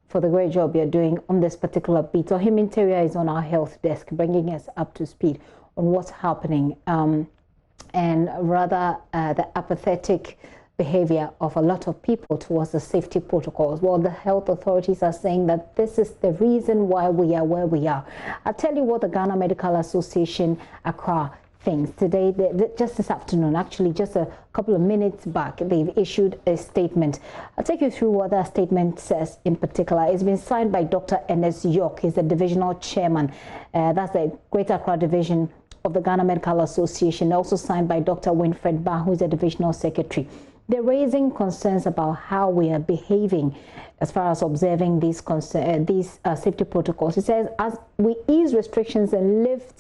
for the great job you're doing on this particular beat. Ohimi Interior is on our health desk, bringing us up to speed on what's happening and rather the apathetic behavior of a lot of people towards the safety protocols. Well, the health authorities are saying that this is the reason why we are where we are. I'll tell you what the Ghana Medical Association Accra things today, just this afternoon, actually just a couple of minutes back, they've issued a statement. I'll take you through what that statement says in particular. It's been signed by Dr. Enes York. He's the divisional chairman. That's the Greater Accra division of the Ghana Medical Association. Also signed by Dr. Winfred Ba, who's the divisional secretary. They're raising concerns about how we are behaving as far as observing these safety protocols. It says, as we ease restrictions and learn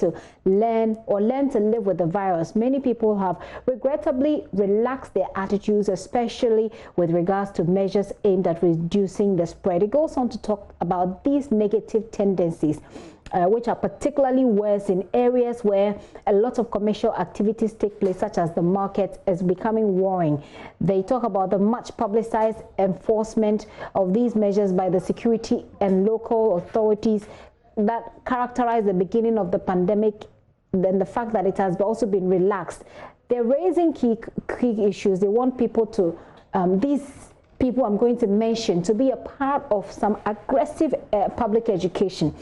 to live with the virus, many people have regrettably relaxed their attitudes, especially with regards to measures aimed at reducing the spread. It goes on to talk about these negative tendencies, which are particularly worse in areas where a lot of commercial activities take place, such as the market, is becoming worrying. They talk about the much publicized enforcement of these measures by the security and local authorities that characterize the beginning of the pandemic, then the fact that it has also been relaxed. They're raising key issues. They want people to, these people I'm going to mention, to be a part of some aggressive public education.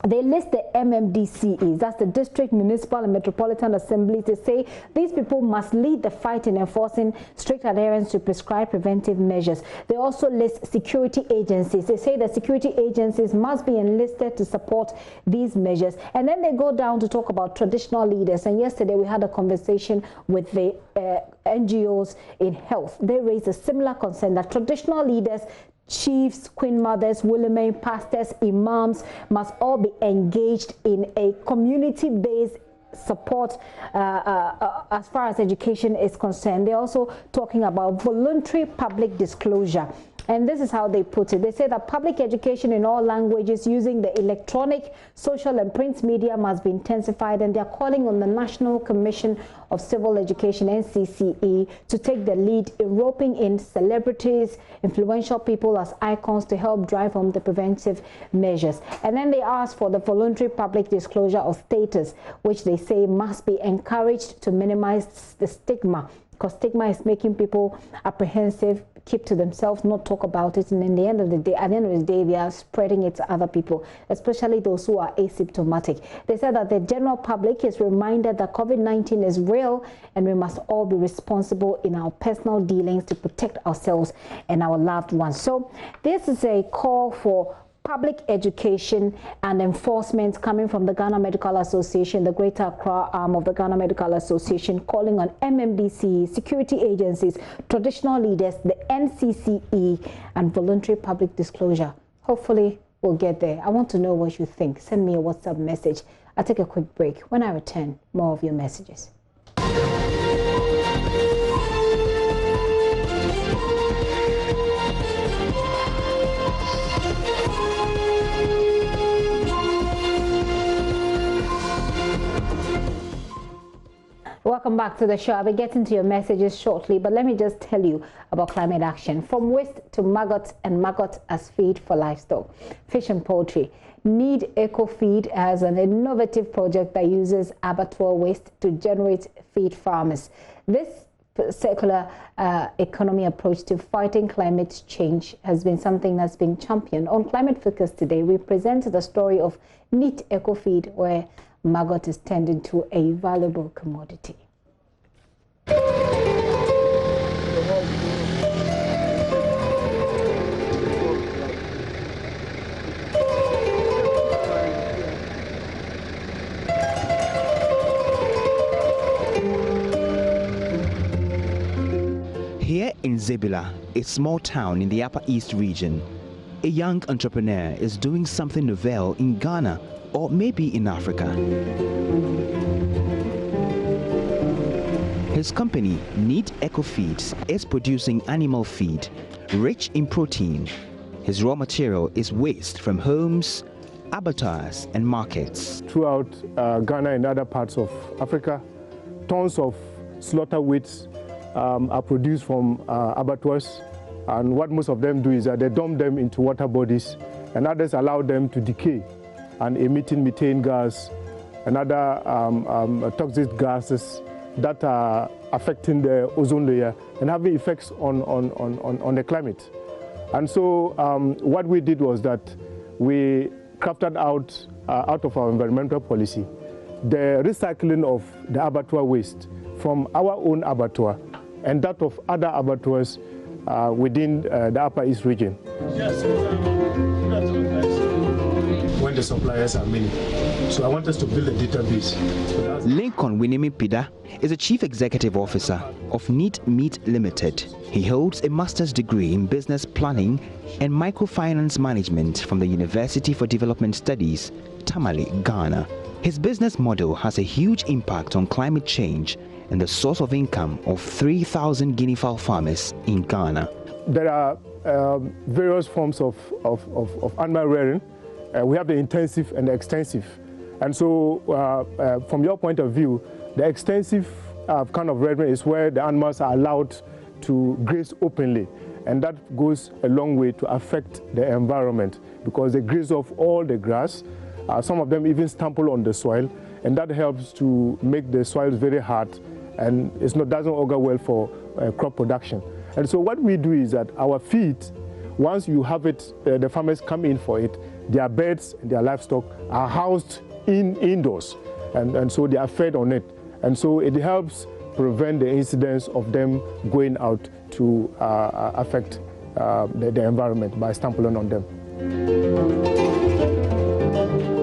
They list the MMDCEs, that's the District, Municipal and Metropolitan Assemblies. They say these people must lead the fight in enforcing strict adherence to prescribed preventive measures. They also list security agencies. They say that security agencies must be enlisted to support these measures. And then they go down to talk about traditional leaders. And yesterday we had a conversation with the NGOs in health. They raised a similar concern that traditional leaders, chiefs, queen mothers, women, pastors, imams must all be engaged in a community-based support as far as education is concerned. They're also talking about voluntary public disclosure And this is how they put it. They say that public education in all languages using the electronic, social and print media must be intensified, and they are calling on the National Commission of Civil Education, NCCE, to take the lead in roping in celebrities, influential people as icons to help drive home the preventive measures. And then they ask for the voluntary public disclosure of status, which they say must be encouraged to minimize the stigma, because stigma is making people apprehensive, keep to themselves, not talk about it, and in the end of the day, at the end of the day, they are spreading it to other people, especially those who are asymptomatic. They said that the general public is reminded that COVID-19 is real, and we must all be responsible in our personal dealings to protect ourselves and our loved ones. So this is a call for public education and enforcement coming from the Ghana Medical Association, the Greater Accra arm of the Ghana Medical Association, calling on MMDC, security agencies, traditional leaders, the NCCE, and voluntary public disclosure. Hopefully, we'll get there. I want to know what you think. Send me a WhatsApp message. I'll take a quick break. When I return, more of your messages. Welcome back to the show. I'll be getting to your messages shortly, but let me just tell you about climate action. From waste to maggot and maggot as feed for livestock, fish and poultry. Need Eco Feed as an innovative project that uses abattoir waste to generate feed farmers. This circular economy approach to fighting climate change has been something that's been championed. On Climate Focus today, we present the story of Neat Eco Feed, where maggot is turned into a valuable commodity. Here in Zebula, a small town in the Upper East region, a young entrepreneur is doing something novel in Ghana, or maybe in Africa. His company, Neat Eco Feeds, is producing animal feed, rich in protein. His raw material is waste from homes, abattoirs, and markets. Throughout Ghana and other parts of Africa, tons of slaughter weights are produced from abattoirs, and what most of them do is that they dump them into water bodies, and others allow them to decay and emitting methane gas and other toxic gases that are affecting the ozone layer and having effects on the climate. And so what we did was that we crafted out of our environmental policy the recycling of the abattoir waste from our own abattoir and that of other abattoirs within the Upper East region. When the suppliers are many. So I want us to build a database. Lincoln Winimipida is a chief executive officer of Neat Meat Limited. He holds a master's degree in business planning and microfinance management from the University for Development Studies, Tamale, Ghana. His business model has a huge impact on climate change and the source of income of 3,000 guinea fowl farmers in Ghana. There are various forms of animal rearing. We have the intensive and the extensive. And so from your point of view, the extensive kind of rearing is where the animals are allowed to graze openly. And that goes a long way to affect the environment because they graze off all the grass. Some of them even stumble on the soil, and that helps to make the soil very hard, and doesn't augur well for crop production. And so what we do is that our feed, once you have it, the farmers come in for it, their birds and their livestock are housed indoors, and so they are fed on it. And so it helps prevent the incidence of them going out to affect the environment by stumbling on them.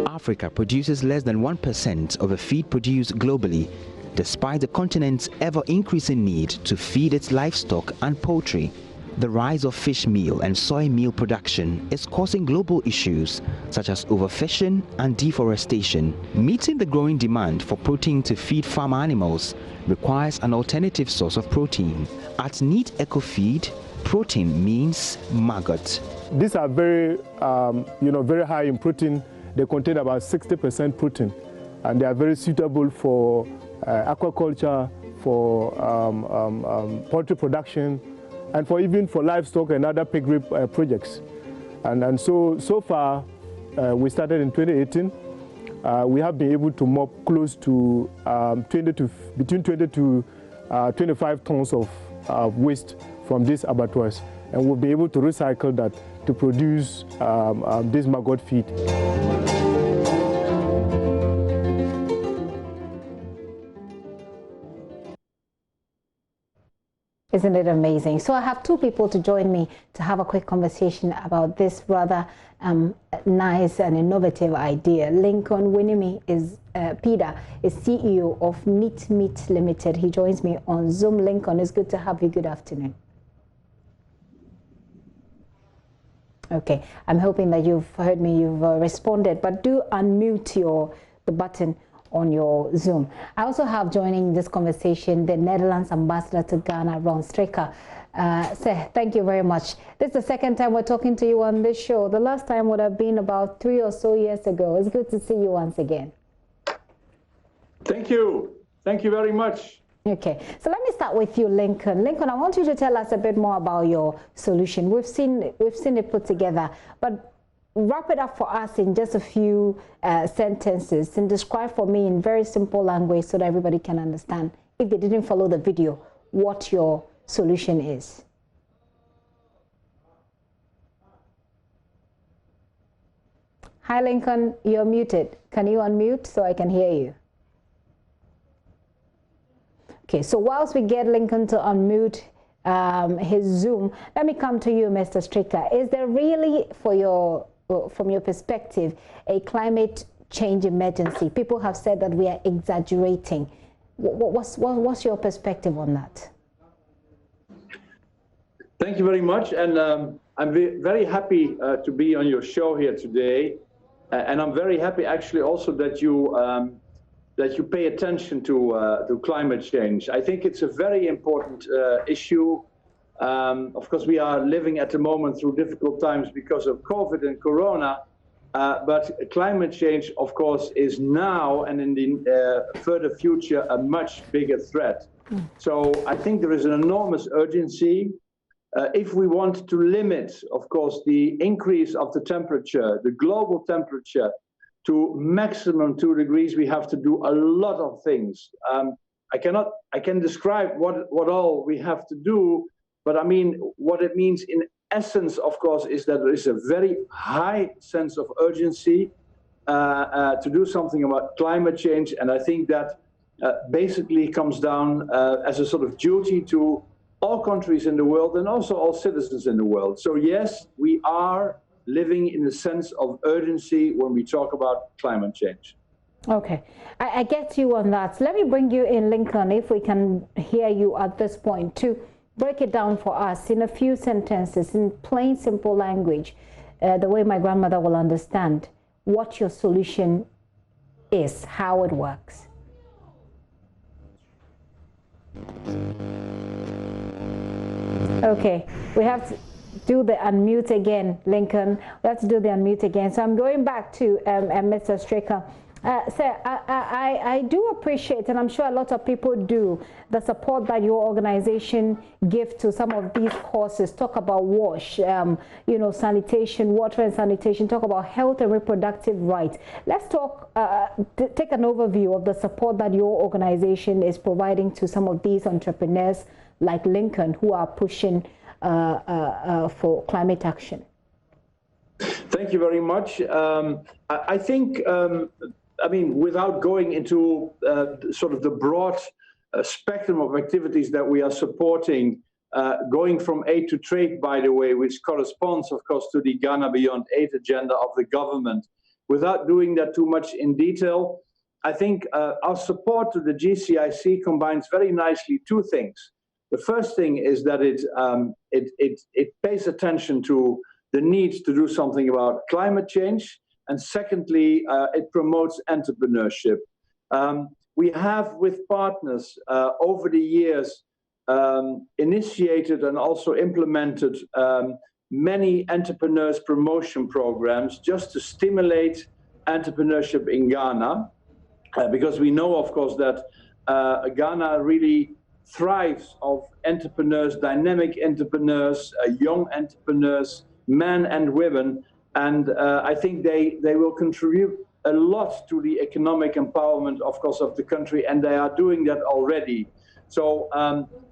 Africa produces less than 1% of the feed produced globally, despite the continent's ever-increasing need to feed its livestock and poultry. The rise of fish meal and soy meal production is causing global issues such as overfishing and deforestation. Meeting the growing demand for protein to feed farm animals requires an alternative source of protein. At Neat Eco Feed, protein means maggot. These are very, very high in protein. They contain about 60% protein, and they are very suitable for aquaculture, for poultry production, and even for livestock and other piggery projects. And so far, we started in 2018. We have been able to mop close to between 20 to 25 tons of waste from these abattoirs, and we'll be able to recycle that to produce this maggot feed. Isn't it amazing? So I have two people to join me to have a quick conversation about this rather nice and innovative idea. Lincoln Winimi is Pida is CEO of Neat Meat Limited. He joins me on Zoom. Lincoln, it's good to have you. Good afternoon. Okay, I'm hoping that you've heard me, you've responded, but do unmute the button on your Zoom. I also have joining this conversation the Netherlands ambassador to Ghana, Ron Stricker. Sir, thank you very much. This is the second time we're talking to you on this show. The last time would have been about 3 or so years ago. It's good to see you once again. Thank you. Thank you very much. Okay, so let me start with you, Lincoln. Lincoln, I want you to tell us a bit more about your solution. We've seen it put together, but wrap it up for us in just a few sentences and describe for me in very simple language so that everybody can understand, if they didn't follow the video, what your solution is. Hi, Lincoln, you're muted. Can you unmute so I can hear you? Okay, so whilst we get Lincoln to unmute his Zoom, let me come to you, Mr. Stricker. Is there really, from your perspective, a climate change emergency? People have said that we are exaggerating. What's your perspective on that? Thank you very much, and I'm very happy to be on your show here today, and I'm very happy actually also that you pay attention to climate change. I think it's a very important issue. Of course, we are living at the moment through difficult times because of COVID and Corona, but climate change, of course, is now and in the further future a much bigger threat. So I think there is an enormous urgency. If we want to limit, of course, the increase of the temperature, the global temperature, to maximum 2 degrees, we have to do a lot of things. I can describe what all we have to do, but I mean, what it means in essence, of course, is that there is a very high sense of urgency to do something about climate change. And I think that basically comes down as a sort of duty to all countries in the world and also all citizens in the world. So yes, we are living in a sense of urgency when we talk about climate change. Okay, I get you on that. Let me bring you in, Lincoln, if we can hear you at this point, to break it down for us in a few sentences, in plain, simple language, the way my grandmother will understand what your solution is, how it works. Okay, we have to do the unmute again, Lincoln. We have to do the unmute again. So I'm going back to Mr. Stricker. Sir, I do appreciate, and I'm sure a lot of people do, the support that your organization gives to some of these causes. Talk about WASH, sanitation, water and sanitation, talk about health and reproductive rights. Let's talk, take an overview of the support that your organization is providing to some of these entrepreneurs like Lincoln who are pushing for climate action. Thank you very much. I think, I mean, without going into sort of the broad spectrum of activities that we are supporting, going from aid to trade, by the way, which corresponds, of course, to the Ghana Beyond Aid agenda of the government. Without doing that too much in detail, I think our support to the GCIC combines very nicely two things. The first thing is that it pays attention to the need to do something about climate change. And secondly, it promotes entrepreneurship. We have, with partners over the years, initiated and also implemented many entrepreneurs promotion programs just to stimulate entrepreneurship in Ghana, because we know, of course, that Ghana really thrives of entrepreneurs, dynamic entrepreneurs, young entrepreneurs, men and women, and I think they will contribute a lot to the economic empowerment, of course, of the country, and they are doing that already. So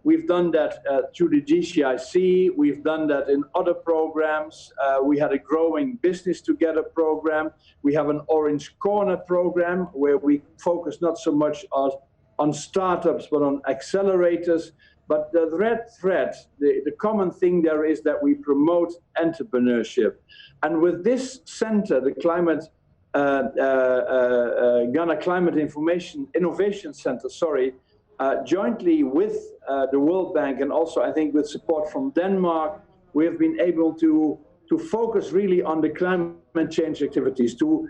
we've done that through the GCIC, we've done that in other programs. We had a growing business together program. We have an Orange Corner program where we focus not so much on startups, but on accelerators. But the red thread, the common thing there is that we promote entrepreneurship. And with this center, the Ghana Climate Innovation Center, jointly with the World Bank and also I think with support from Denmark, we have been able to focus really on the climate change activities, to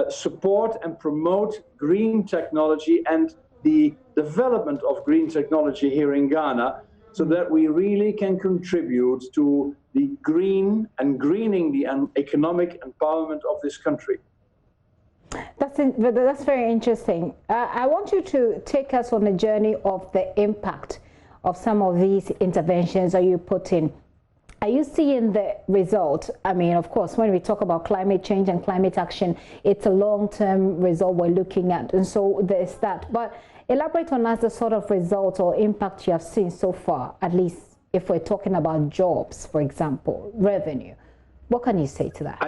support and promote green technology and the development of green technology here in Ghana, so that we really can contribute to the greening the economic empowerment of this country. That's very interesting. I want you to take us on a journey of the impact of some of these interventions that you put in. Are you seeing the result? I mean, of course, when we talk about climate change and climate action, it's a long-term result we're looking at, and so there's that. But elaborate on us the sort of result or impact you have seen so far, at least if we're talking about jobs, for example, revenue. What can you say to that?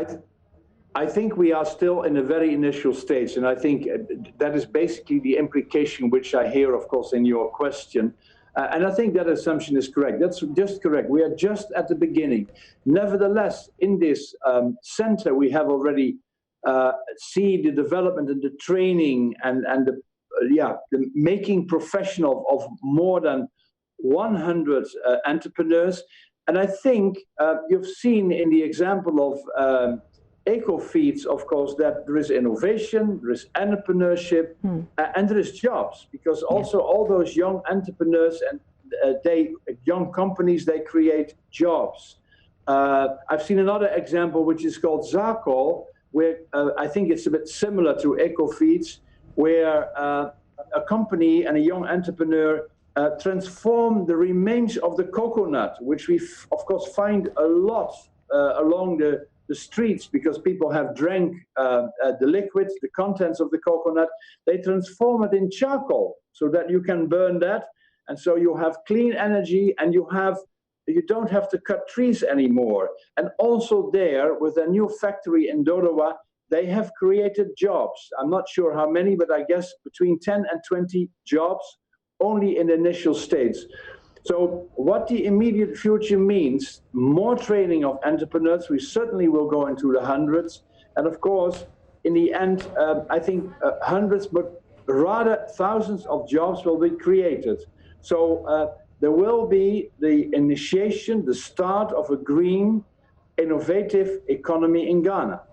I think we are still in a very initial stage, and I think that is basically the implication which I hear, of course, in your question. And I think that assumption is correct. That's just correct. We are just at the beginning. Nevertheless, in this center, we have already seen the development and the training and the making professional of more than 100 entrepreneurs. And I think you've seen in the example of eco-feeds, of course, that there is innovation, there is entrepreneurship, and there is jobs, because also all those young entrepreneurs and young companies, they create jobs. I've seen another example, which is called Zakol, where I think it's a bit similar to eco-feeds, where a company and a young entrepreneur transform the remains of the coconut, which we, of course, find a lot along the streets, because people have drank the liquids, the contents of the coconut. They transform it in charcoal so that you can burn that. And so you have clean energy, and you don't have to cut trees anymore. And also there, with a new factory in Dodowa, they have created jobs. I'm not sure how many, but I guess between 10 and 20 jobs only in the initial stage. So what the immediate future means, more training of entrepreneurs. We certainly will go into the hundreds. And of course, in the end, I think hundreds, but rather thousands of jobs will be created. So there will be the initiation, the start of a green, innovative economy in Ghana.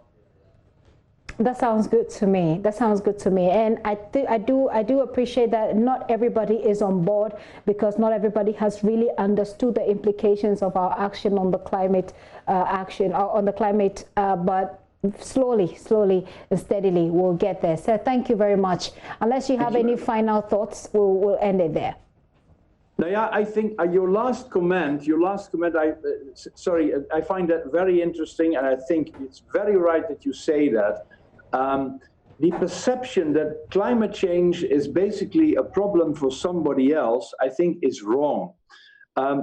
That sounds good to me. That sounds good to me, and I do appreciate that not everybody is on board, because not everybody has really understood the implications of our action on the climate but slowly and steadily we'll get there. So thank you very much. Unless you have any final thoughts, we'll end it there. Now, yeah, I think your last comment, I find that very interesting, and I think it's very right that you say that. The perception that climate change is basically a problem for somebody else, I think, is wrong.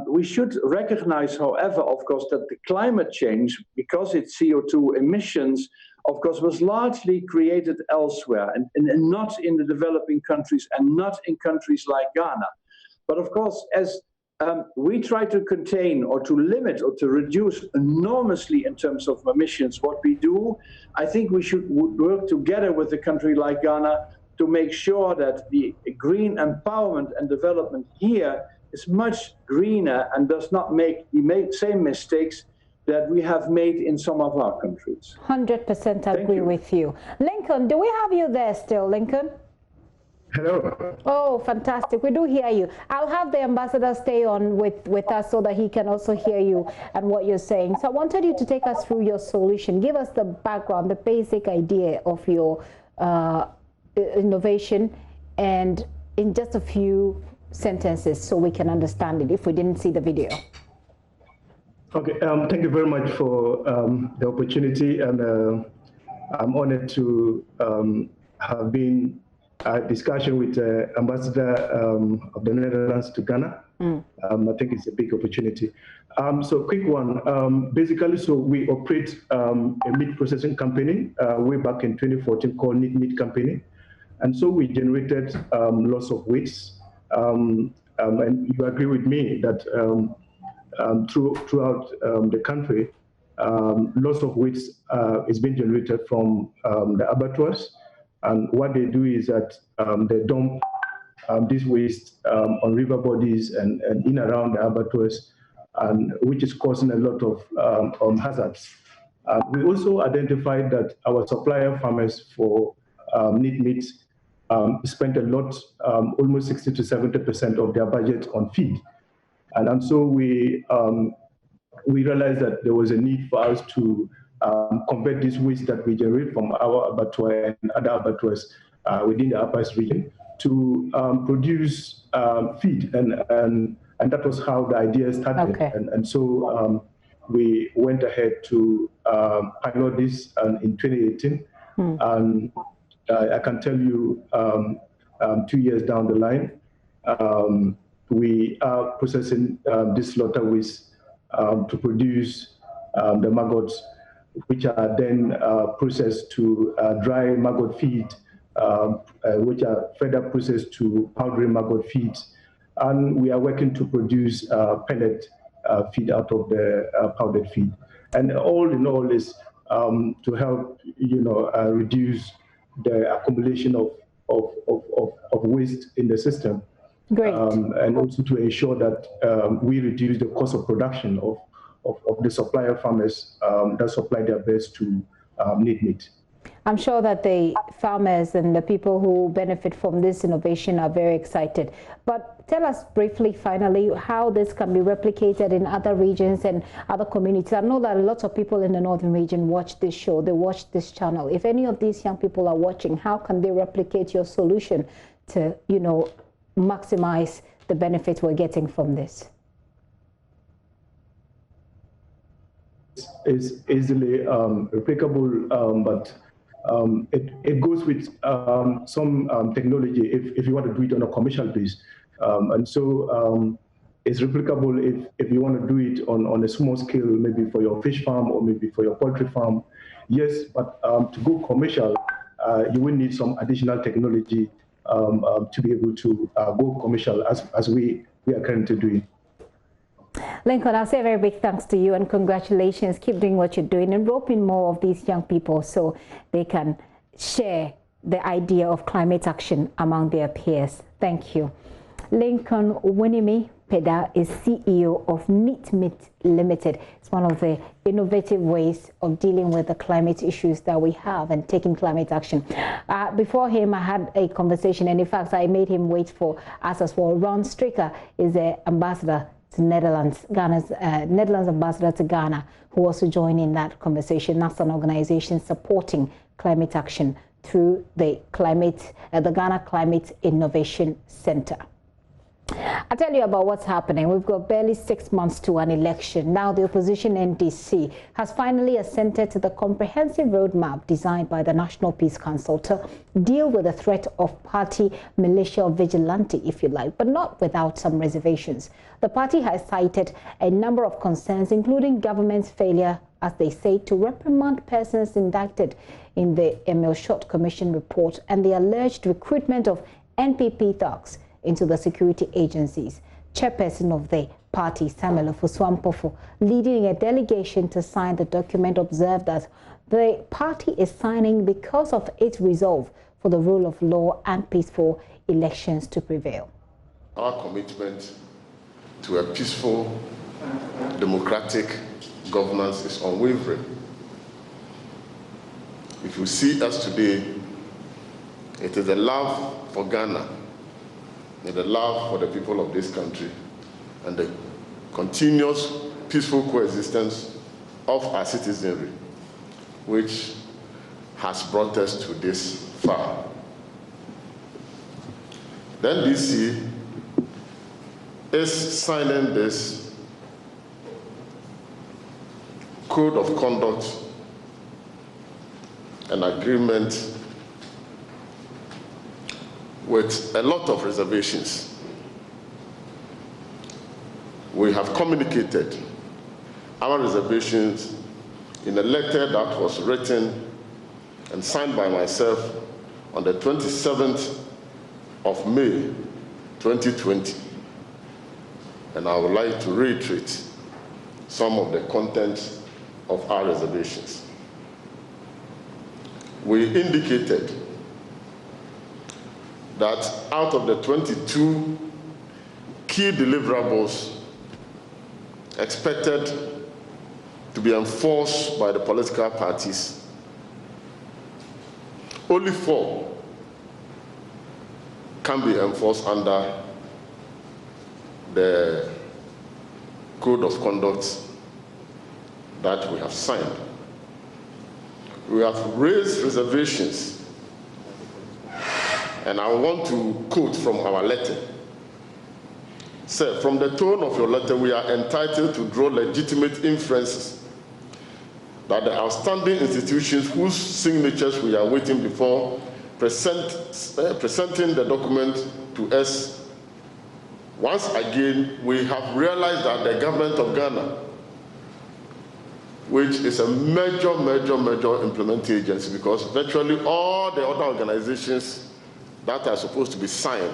We should recognize, however, of course, that the climate change, because it's CO2 emissions, of course, was largely created elsewhere, and not in the developing countries, and not in countries like Ghana. But of course, as we try to contain or to limit or to reduce enormously in terms of emissions what we do, I think we should work together with a country like Ghana to make sure that the green empowerment and development here is much greener and does not make the same mistakes that we have made in some of our countries. 100% agree with you. Lincoln, do we have you there still, Lincoln? Hello. Oh, fantastic. We do hear you. I'll have the ambassador stay on with us so that he can also hear you and what you're saying. So I wanted you to take us through your solution. Give us the background, the basic idea of your innovation, and in just a few sentences so we can understand it if we didn't see the video. Okay, thank you very much for the opportunity, and I'm honored to have been a discussion with Ambassador of the Netherlands to Ghana. I think it's a big opportunity. So quick one, basically, so we operate a meat processing company way back in 2014 called Meat Company. And so we generated lots of waste. And you agree with me that throughout the country, lots of waste is being generated from the abattoirs. And what they do is that they dump this waste on river bodies and in around the abattoirs, and which is causing a lot of hazards. We also identified that our supplier farmers for meat spent a lot, almost 60 to 70% of their budget on feed. And so we realized that there was a need for us to convert this waste that we generate from our abattoir and other abattoirs within the Upper East region to produce feed. And that was how the idea started. Okay. And so we went ahead to pilot this in 2018. And I can tell you 2 years down the line, we are processing this slaughter waste to produce the maggots, which are then processed to dry maggot feed, which are further processed to powdery maggot feeds. And we are working to produce pellet feed out of the powdered feed. And all in all is to help, reduce the accumulation of waste in the system. Great. And also to ensure that we reduce the cost of production of the supplier farmers that supply their best to meat. I'm sure that the farmers and the people who benefit from this innovation are very excited. But tell us briefly, finally, how this can be replicated in other regions and other communities. I know that a lot of people in the northern region watch this show, they watch this channel. If any of these young people are watching, how can they replicate your solution to, maximize the benefits we're getting from this? It's easily replicable, but it goes with some technology if you want to do it on a commercial base. And so it's replicable if you want to do it on a small scale, maybe for your fish farm or maybe for your poultry farm. Yes, but to go commercial, you will need some additional technology to be able to go commercial as we are currently doing. Lincoln, I'll say a very big thanks to you and congratulations. Keep doing what you're doing and rope in more of these young people so they can share the idea of climate action among their peers. Thank you. Lincoln Winimi Peda is CEO of Meat Limited. It's one of the innovative ways of dealing with the climate issues that we have and taking climate action. Before him, I had a conversation, and in fact, I made him wait for us as well. Ron Stricker is the ambassador to Netherlands, Ghana's Netherlands ambassador to Ghana, who also joined in that conversation. That's an organization supporting climate action through the Ghana Climate Innovation Center. I'll tell you about what's happening. We've got barely 6 months to an election. Now the opposition NDC has finally assented to the comprehensive roadmap designed by the National Peace Council to deal with the threat of party militia or vigilante, if you like, but not without some reservations. The party has cited a number of concerns, including government's failure, as they say, to reprimand persons indicted in the Emil Short Commission report and the alleged recruitment of NPP thugs into the security agencies. Chairperson of the party, Samuel Ofosu-Ampofo, leading a delegation to sign the document, observed that the party is signing because of its resolve for the rule of law and peaceful elections to prevail. Our commitment to a peaceful, democratic governance is unwavering. If you see us today It is the love for Ghana, and the love for the people of this country, and the continuous peaceful coexistence of our citizenry, which has brought us to this far. The NDC is signing this code of conduct and agreement with a lot of reservations. We have communicated our reservations in a letter that was written and signed by myself on the 27th of May, 2020. And I would like to reiterate some of the contents of our reservations. We indicated that out of the 22 key deliverables expected to be enforced by the political parties, only 4 can be enforced under the code of conduct that we have signed. We have raised reservations, and I want to quote from our letter. Sir, from the tone of your letter, we are entitled to draw legitimate inferences that the outstanding institutions whose signatures we are waiting before presenting the document to us. Once again, we have realized that the government of Ghana, which is a major implementing agency, because virtually all the other organizations that are supposed to be signed,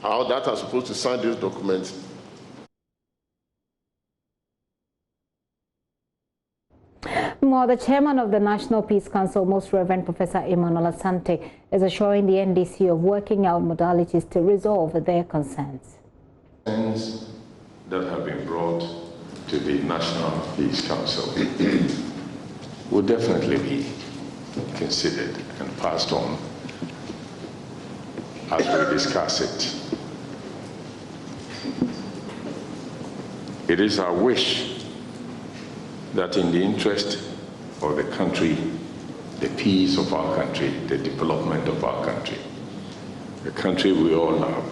or that are supposed to sign this document, More, the chairman of the National Peace Council, Most Reverend Professor Emmanuel Asante, is assuring the NDC of working out modalities to resolve their concerns. Things that have been brought to the National Peace Council will definitely be considered and passed on as we discuss it. It is our wish that in the interest of the country, the peace of our country, the development of our country, the country we all love,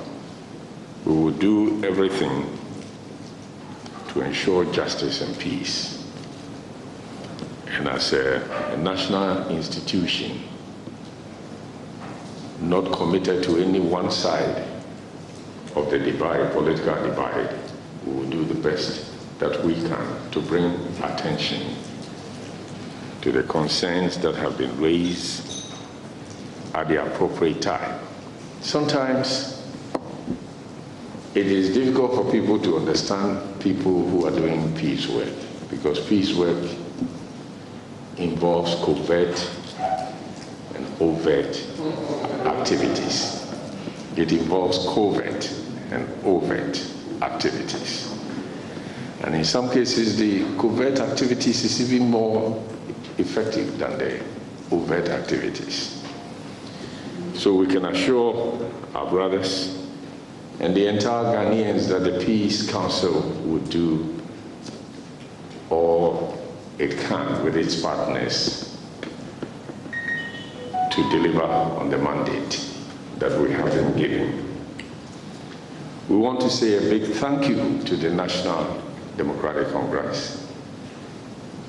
we will do everything to ensure justice and peace. And as a national institution, not committed to any one side of the divide, political divide, we will do the best that we can to bring attention to the concerns that have been raised at the appropriate time. Sometimes it is difficult for people to understand people who are doing peace work, because peace work involves covert and overt activities. It involves covert and overt activities. And in some cases, the covert activities is even more effective than the overt activities. So we can assure our brothers and the entire Ghanaians that the Peace Council would do all it can with its partners to deliver on the mandate that we have been given. We want to say a big thank you to the National Democratic Congress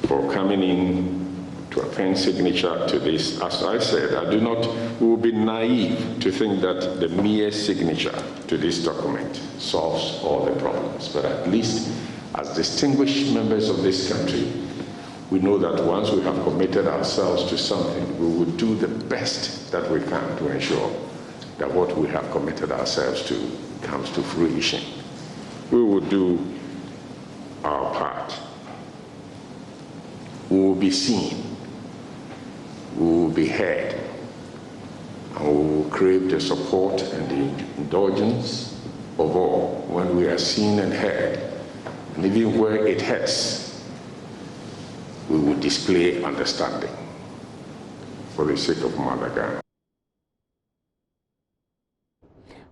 for coming in to append signature to this. As I said, we will be naive to think that the mere signature to this document solves all the problems. But at least as distinguished members of this country, we know that once we have committed ourselves to something, we will do the best that we can to ensure that what we have committed ourselves to comes to fruition. We will do our part. We will be seen. We will be heard. And we will crave the support and the indulgence of all when we are seen and heard. And even where it hurts, we will display understanding for the sake of Mother Ghana.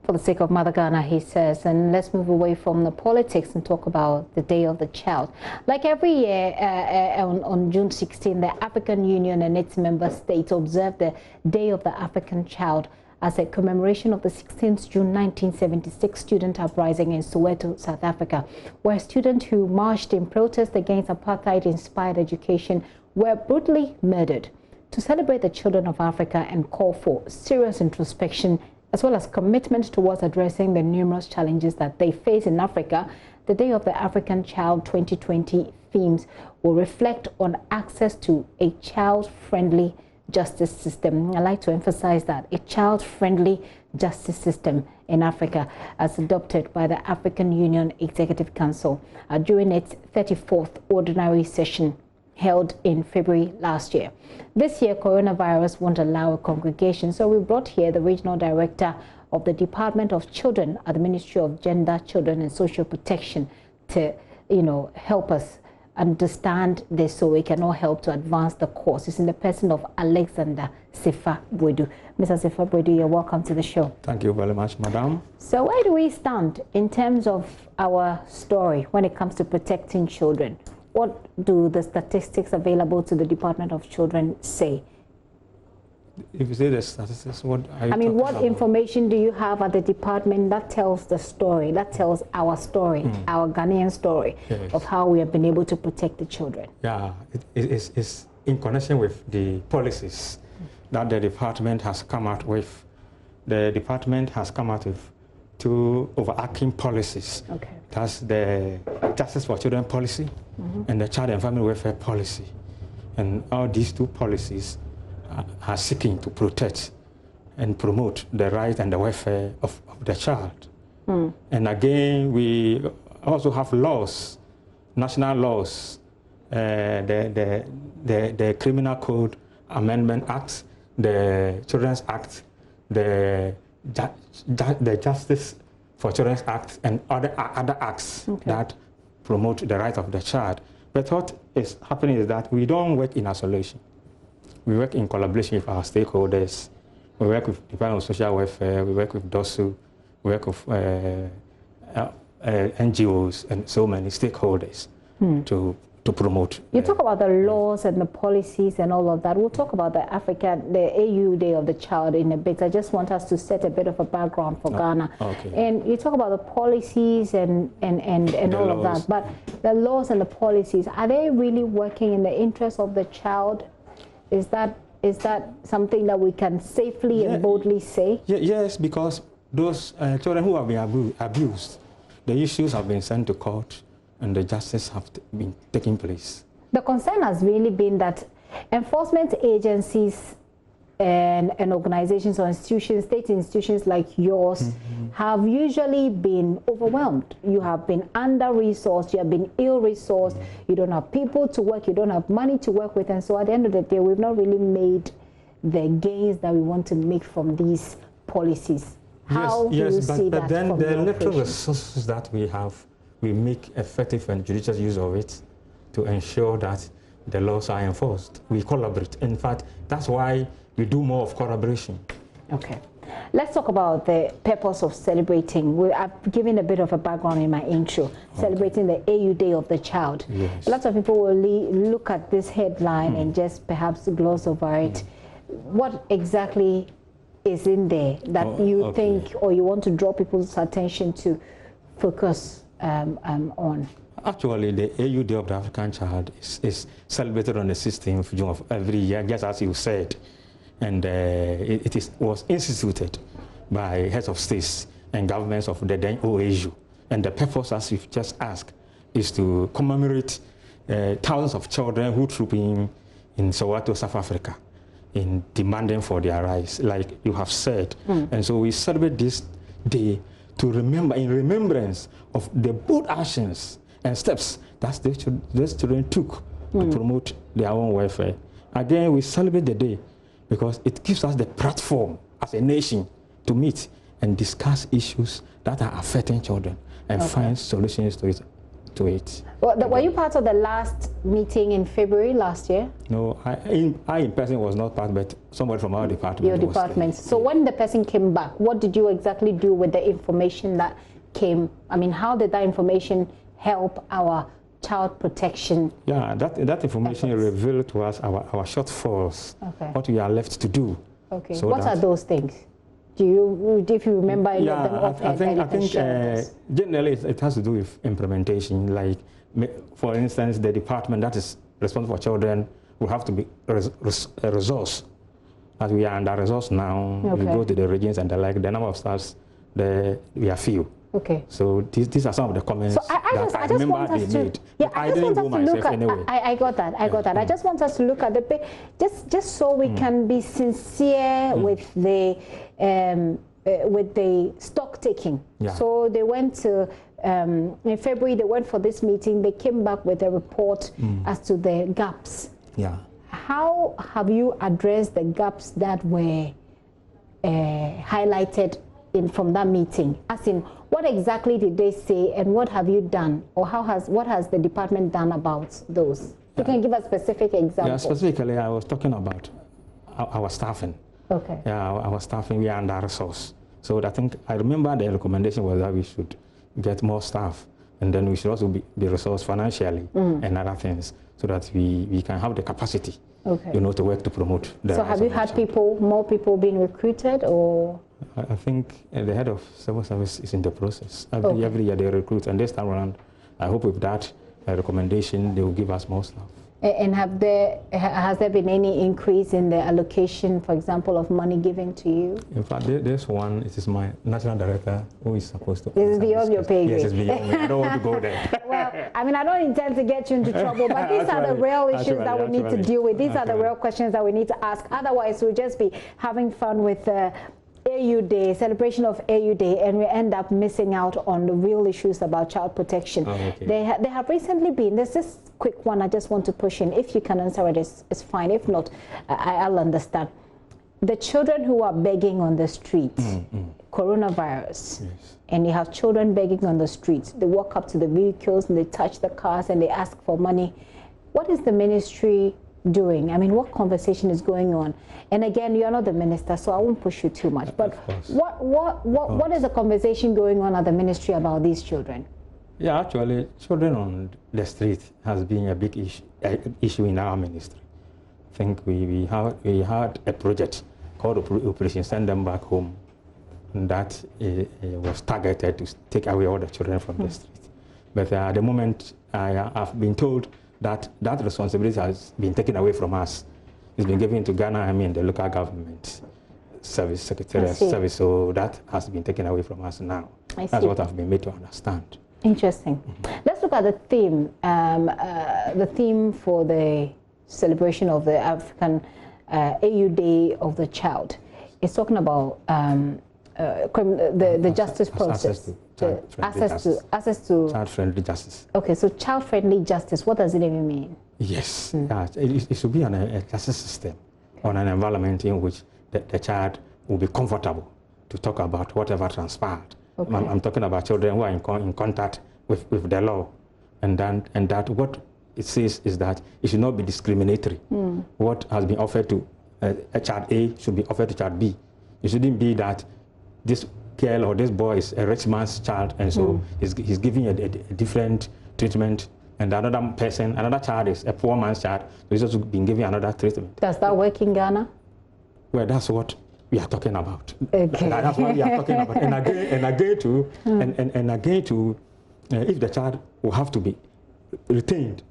For the sake of Mother Ghana, he says. And let's move away from the politics and talk about the Day of the Child. Like every year on June 16, the African Union and its member states observe the Day of the African Child as a commemoration of the 16th June 1976 student uprising in Soweto, South Africa, where students who marched in protest against apartheid-inspired education were brutally murdered. To celebrate the children of Africa and call for serious introspection as well as commitment towards addressing the numerous challenges that they face in Africa, the Day of the African Child 2020 themes will reflect on access to a child-friendly justice system. I like to emphasize that a child-friendly justice system in Africa, as adopted by the African Union Executive Council during its 34th ordinary session held in February last year. This year, coronavirus won't allow a congregation, so we brought here the Regional Director of the Department of Children at the Ministry of Gender, Children and Social Protection to, help us understand this so we can all help to advance the cause. It's in the person of Alexander Sifa Bwedu. Mr. Sifa Bwedu, you're welcome to the show. Thank you very much, Madam. So where do we stand in terms of our story when it comes to protecting children? What do the statistics available to the Department of Children say? If you say the statistics, what are you what information do you have at the department that tells the story, that tells our story, our Ghanaian story, yes, of how we have been able to protect the children? Yeah, it's in connection with the policies that the department has come out with. The department has come out with two overarching policies. Okay. That's the Justice for Children policy and the Child and Family Welfare policy. And all these two policies are seeking to protect and promote the right and the welfare of the child. And again, we also have laws, national laws, the Criminal Code Amendment Act, the Children's Act, the Justice for Children's Act, and other acts that promote the right of the child. But what is happening is that we don't work in isolation. We work in collaboration with our stakeholders. We work with the Department of Social Welfare, we work with DOSU, we work with NGOs and so many stakeholders to promote. You talk about the laws and the policies and all of that. We'll talk about the AU Day of the Child in a bit. I just want us to set a bit of a background for Ghana. Okay. And you talk about the policies and all of that. But the laws and the policies, are they really working in the interest of the child? Is that something that we can safely and boldly say? Yes, because those children who have been abused, the issues have been sent to court and the justice have been taking place. The concern has really been that enforcement agencies and organizations or institutions, state institutions like yours, have usually been overwhelmed. You have been under-resourced, you have been ill-resourced, you don't have people to work, you don't have money to work with, and so at the end of the day, we've not really made the gains that we want to make from these policies. How do you see that? But then the little resources that we have, we make effective and judicious use of it to ensure that the laws are enforced. We collaborate. In fact, that's why we do more of collaboration. Okay. Let's talk about the purpose of celebrating. I've given a bit of a background in my intro, celebrating the AU Day of the Child. Yes. Lots of people will look at this headline and just perhaps gloss over it. What exactly is in there that you think or you want to draw people's attention to focus on? Actually, the AU Day of the African Child is celebrated on the 16th of June of every year, just as you said. And it was instituted by heads of states and governments of the then OAU. And the purpose, as you've just asked, is to commemorate thousands of children who trooped in Soweto, South Africa, in demanding for their rights, like you have said. And so we celebrate this day to remember, in remembrance of the bold actions and steps that those children took to promote their own welfare. Again, we celebrate the day because it gives us the platform as a nation to meet and discuss issues that are affecting children and find solutions to it. to it. Well, were you part of the last meeting in February last year? No, I in person was not part, but somebody from our department. Your department. So when the person came back, what did you exactly do with the information that came? I mean, how did that information help our child protection? Yeah, that information revealed to us our shortfalls, what we are left to do. Okay. So what are those things? Do you, if you remember any of them offhand? I think generally it has to do with implementation. Like, for instance, the department that is responsible for children will have to be a resource. As we are under resource now, we go to the regions and the number of staffs, we are few. Okay. So these are some of the comments I remember they made. Yeah, I didn't go myself anyway. I got that. I got that. I just want us to look at the just so we can be sincere with the stock taking. Yeah. So they went to in February. They went for this meeting. They came back with a report as to the gaps. Yeah. How have you addressed the gaps that were highlighted from that meeting? As in, what exactly did they say, and what have you done, or what has the department done about those? You can give a specific example. Yeah, specifically, I was talking about our staffing. Okay. Yeah, our staffing, we are under resource. So I think I remember the recommendation was that we should get more staff, and then we should also be resourced financially and other things, so that we can have the capacity, to work to promote. So have you had more people being recruited, or? I think the head of civil service is in the process. Every year they recruit, and this time around, I hope with that recommendation, they will give us more staff. And has there been any increase in the allocation, for example, of money given to you? In fact, there's one. It is my national director who is supposed to. This is beyond your pay grade. Yes, it's beyond me. I don't want to go there. Well, I mean, I don't intend to get you into trouble, but these are the real issues that we need to deal with. These are the real questions that we need to ask. Otherwise, we'll just be having fun with AU Day, celebration of AU Day, and we end up missing out on the real issues about child protection. They have recently been, there's this quick one I just want to push in. If you can answer it, it's fine. If not, I'll understand. The children who are begging on the street, coronavirus, and you have children begging on the streets. They walk up to the vehicles and they touch the cars and they ask for money. What is the ministry doing? I mean, what conversation is going on? And again, you're not the minister, so I won't push you too much. But what is the conversation going on at the ministry about these children? Yeah, actually, children on the street has been a big issue in our ministry. I think we had a project called Operation Send Them Back Home, and that was targeted to take away all the children from the street. But at the moment, I have been told that responsibility has been taken away from us. It's been given to Ghana, the local government service, secretariat service, so that has been taken away from us now. That's what I've been made to understand. Interesting. Let's look at the theme for the celebration of the African AU Day of the Child. It's talking about the justice process. Access to child-friendly justice. Okay, so child-friendly justice, what does it even mean? Yes, it should be on a justice system, on an environment in which the child will be comfortable to talk about whatever transpired. I'm talking about children who are in contact with the law, and that what it says is that it should not be discriminatory. What has been offered to a child A should be offered to child B. It shouldn't be that this girl or this boy is a rich man's child, and so he's giving a different treatment, and another child is a poor man's child, so he's also being given another treatment. Does that work in Ghana? Well, that's what we are talking about. Okay. That's what we are talking about. And again to if the child will have to be retained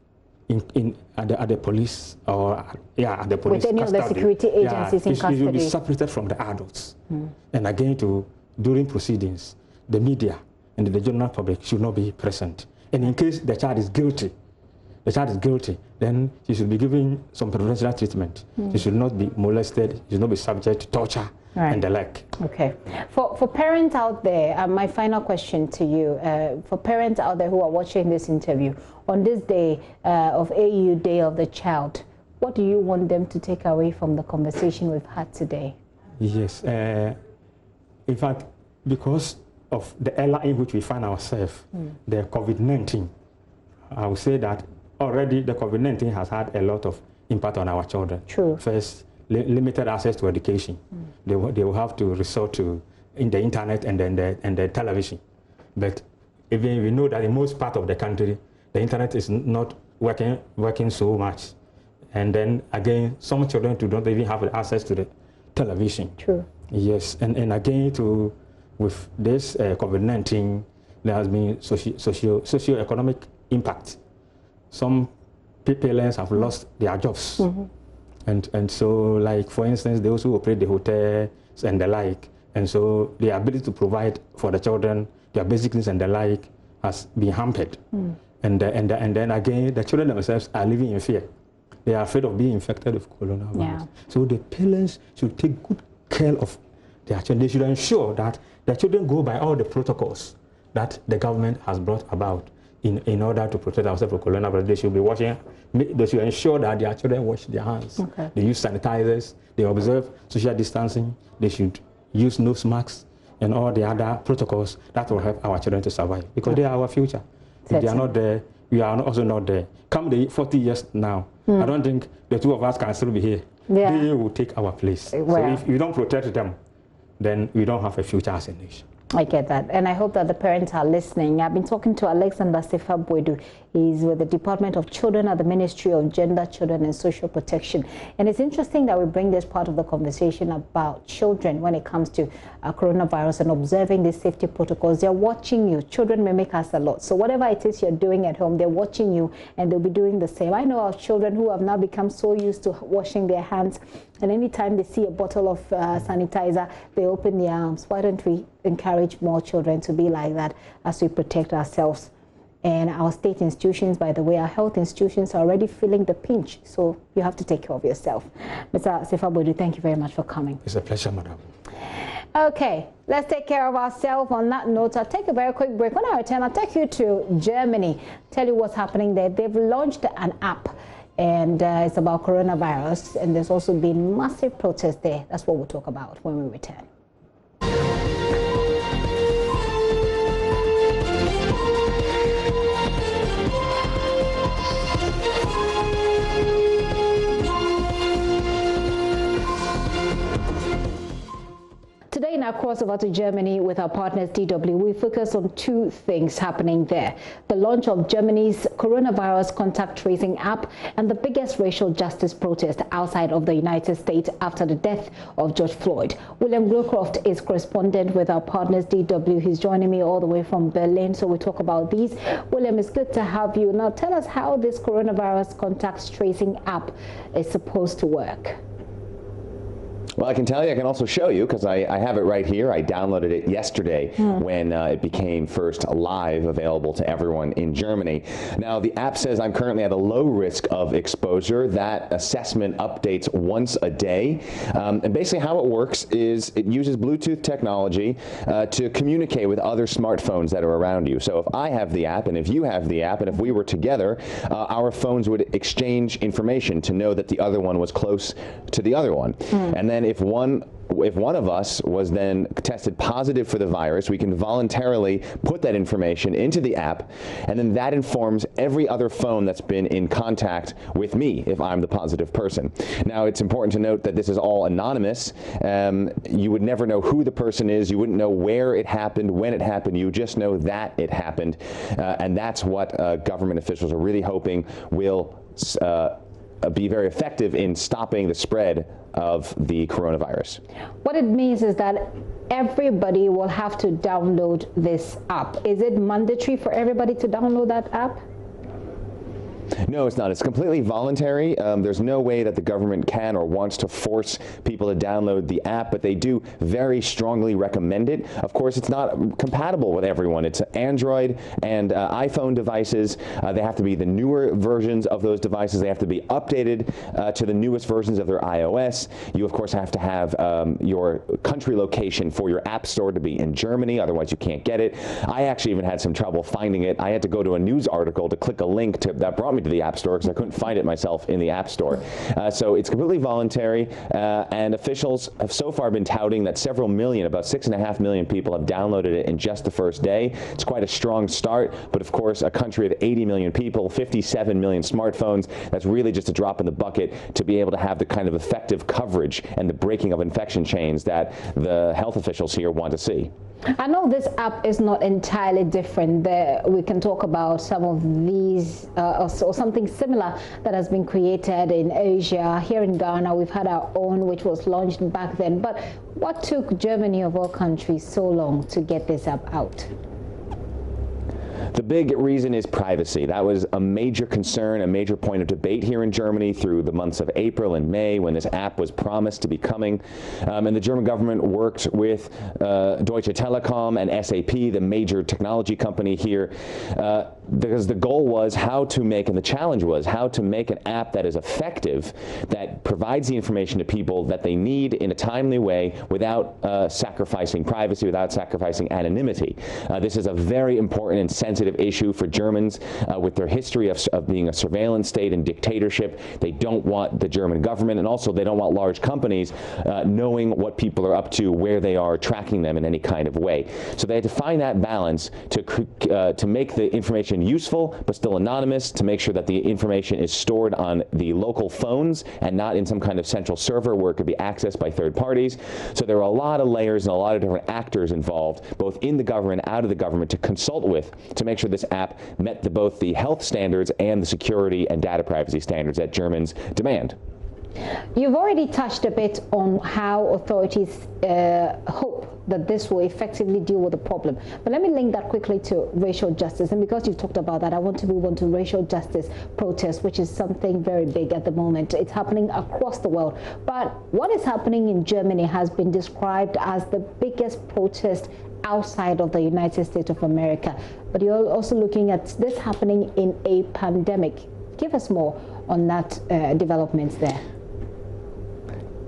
at the police or at the police with any custody. of the security agencies in custody. It will be separated from the adults. And again during proceedings, the media and the general public should not be present. And in case the child is guilty, then he should be given some preferential treatment. He should not be molested, he should not be subject to torture and the like. Okay. For parents out there, my final question to you, for parents out there who are watching this interview, on this day of AU Day of the Child, what do you want them to take away from the conversation we've had today? Yes. In fact, because of the era in which we find ourselves, the COVID-19 I would say that already the COVID-19 has had a lot of impact on our children. True. First, limited access to education. They will have to resort to the internet and then the television. But even we know that in most part of the country, the internet is not working so much. And then again, some children don't even have access to the television. True. Yes, and again, with this COVID-19, there has been socio-economic impact. Some parents have lost their jobs. And so, like, for instance, they also operate the hotels and the like. And so the ability to provide for the children their basic needs and the like has been hampered. And then again, the children themselves are living in fear. They are afraid of being infected with coronavirus. Yeah. So the parents should take good care of their children. They should ensure that the children go by all the protocols that the government has brought about in order to protect ourselves from coronavirus. They should be they should ensure that their children wash their hands. Okay. They use sanitizers, they observe social distancing, they should use nose masks and all the other protocols that will help our children to survive, because they are our future. If they are not there, we are also not there. Come the 40 years now, I don't think the two of us can still be here. Yeah. They will take our place. So if we don't protect them, then we don't have a future as a nation. I get that, and I hope that the parents are listening. I've been talking to Alexander Sefabwedu. He's with the Department of Children at the Ministry of Gender, Children and Social Protection. And it's interesting that we bring this part of the conversation about children when it comes to coronavirus and observing the safety protocols. They're watching you. Children mimic us a lot. So whatever it is you're doing at home, they're watching you and they'll be doing the same. I know our children who have now become so used to washing their hands, and anytime they see a bottle of sanitizer, they open their arms. Why don't we encourage more children to be like that as we protect ourselves? And our state institutions, by the way, our health institutions are already feeling the pinch. So you have to take care of yourself. Mr. Sefabwedu, thank you very much for coming. It's a pleasure, madam. Okay, let's take care of ourselves. On that note, I'll take a very quick break. When I return, I'll take you to Germany, tell you what's happening there. They've launched an app, and it's about coronavirus, and there's also been massive protests there. That's what we'll talk about when we return. Today in our crossover to Germany with our partners DW, we focus on two things happening there. The launch of Germany's coronavirus contact tracing app and the biggest racial justice protest outside of the United States after the death of George Floyd. William Grocroft is correspondent with our partners DW. He's joining me all the way from Berlin, so we talk about these. William, it's good to have you. Now tell us how this coronavirus contact tracing app is supposed to work. Well, I can tell you, I can also show you, because I have it right here. I downloaded it yesterday when it became first live, available to everyone in Germany. Now, the app says I'm currently at a low risk of exposure. That assessment updates once a day. And basically how it works is it uses Bluetooth technology to communicate with other smartphones that are around you. So if I have the app, and if you have the app, and if we were together, our phones would exchange information to know that the other one was close to the other one. And then if one of us was then tested positive for the virus, we can voluntarily put that information into the app, and then that informs every other phone that's been in contact with me if I'm the positive person. Now, it's important to note that this is all anonymous. You would never know who the person is. You wouldn't know where it happened, when it happened. You just know that it happened. And that's what government officials are really hoping will be very effective in stopping the spread of the coronavirus. What it means is that everybody will have to download this app. Is it mandatory for everybody to download that app? No, it's not. It's completely voluntary. There's no way that the government can or wants to force people to download the app, but they do very strongly recommend it. Of course, it's not compatible with everyone. It's Android and iPhone devices. They have to be the newer versions of those devices. They have to be updated to the newest versions of their iOS. You, of course, have to have your country location for your app store to be in Germany. Otherwise, you can't get it. I actually even had some trouble finding it. I had to go to a news article to click a link that brought me me to the App Store because I couldn't find it myself in the App Store. So it's completely voluntary, and officials have so far been touting that several million, about 6.5 million people have downloaded it in just the first day. It's quite a strong start, but of course a country of 80 million people, 57 million smartphones, that's really just a drop in the bucket to be able to have the kind of effective coverage and the breaking of infection chains that the health officials here want to see. I know this app is not entirely different. We can talk about some of these or something similar that has been created in Asia. Here in Ghana, we've had our own, which was launched back then. But what took Germany of all countries so long to get this app out? The big reason is privacy. That was a major concern, a major point of debate here in Germany through the months of April and May when this app was promised to be coming. And the German government worked with Deutsche Telekom and SAP, the major technology company here, because the goal was how to make, and the challenge was how to make an app that is effective, that provides the information to people that they need in a timely way without sacrificing privacy, without sacrificing anonymity. This is a very important and sensitive issue for Germans with their history of being a surveillance state and dictatorship. They don't want the German government, and also they don't want large companies knowing what people are up to, where they are, tracking them in any kind of way. So they had to find that balance to make the information useful but still anonymous, to make sure that the information is stored on the local phones and not in some kind of central server where it could be accessed by third parties. So there were a lot of layers and a lot of different actors involved, both in the government and out of the government, to consult with to make sure this app met both the health standards and the security and data privacy standards that Germans demand. You've already touched a bit on how authorities hope that this will effectively deal with the problem. But let me link that quickly to racial justice. And because you've talked about that, I want to move on to racial justice protests, which is something very big at the moment. It's happening across the world. But what is happening in Germany has been described as the biggest protest outside of the United States of America. But you're also looking at this happening in a pandemic. Give us more on that developments there.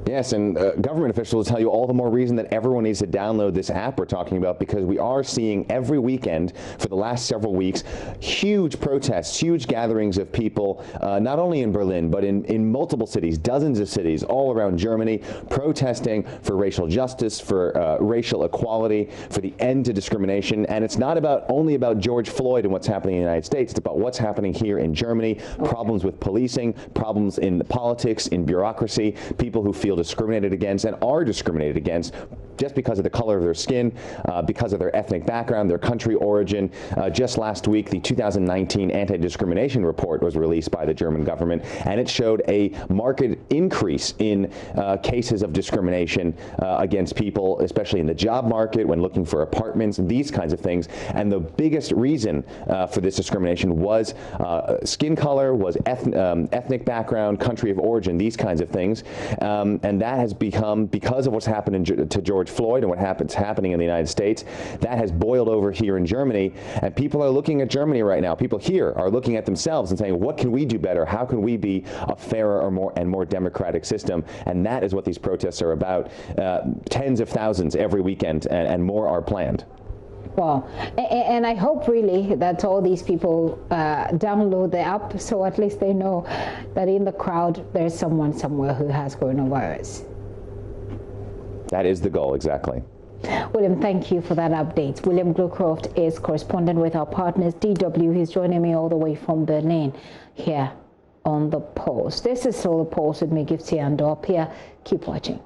Yes, and government officials tell you all the more reason that everyone needs to download this app we're talking about, because we are seeing every weekend for the last several weeks huge protests, huge gatherings of people, not only in Berlin, but in multiple cities, dozens of cities all around Germany, protesting for racial justice, for racial equality, for the end to discrimination. And it's not only about George Floyd and what's happening in the United States. It's about what's happening here in Germany, problems with policing, problems in politics, in bureaucracy, people who feel discriminated against and are discriminated against just because of the color of their skin, because of their ethnic background, their country origin. Just last week, the 2019 anti-discrimination report was released by the German government, and it showed a marked increase in cases of discrimination against people, especially in the job market, when looking for apartments, and these kinds of things. And the biggest reason for this discrimination was skin color, was ethnic background, country of origin, these kinds of things. And that has become, because of what's happened to George Floyd and what happening in the United States, that has boiled over here in Germany. And people are looking at Germany right now. People here are looking at themselves and saying, what can we do better? How can we be a fairer or more democratic system? And that is what these protests are about. Tens of thousands every weekend, and more are planned. Wow. And I hope really that all these people download the app, so at least they know that in the crowd there's someone somewhere who has coronavirus. That is the goal, exactly. William, thank you for that update. William Glucroft is correspondent with our partners DW. He's joining me all the way from Berlin here on The Pulse. This is still The Pulse with me, Gifty and up here. Keep watching.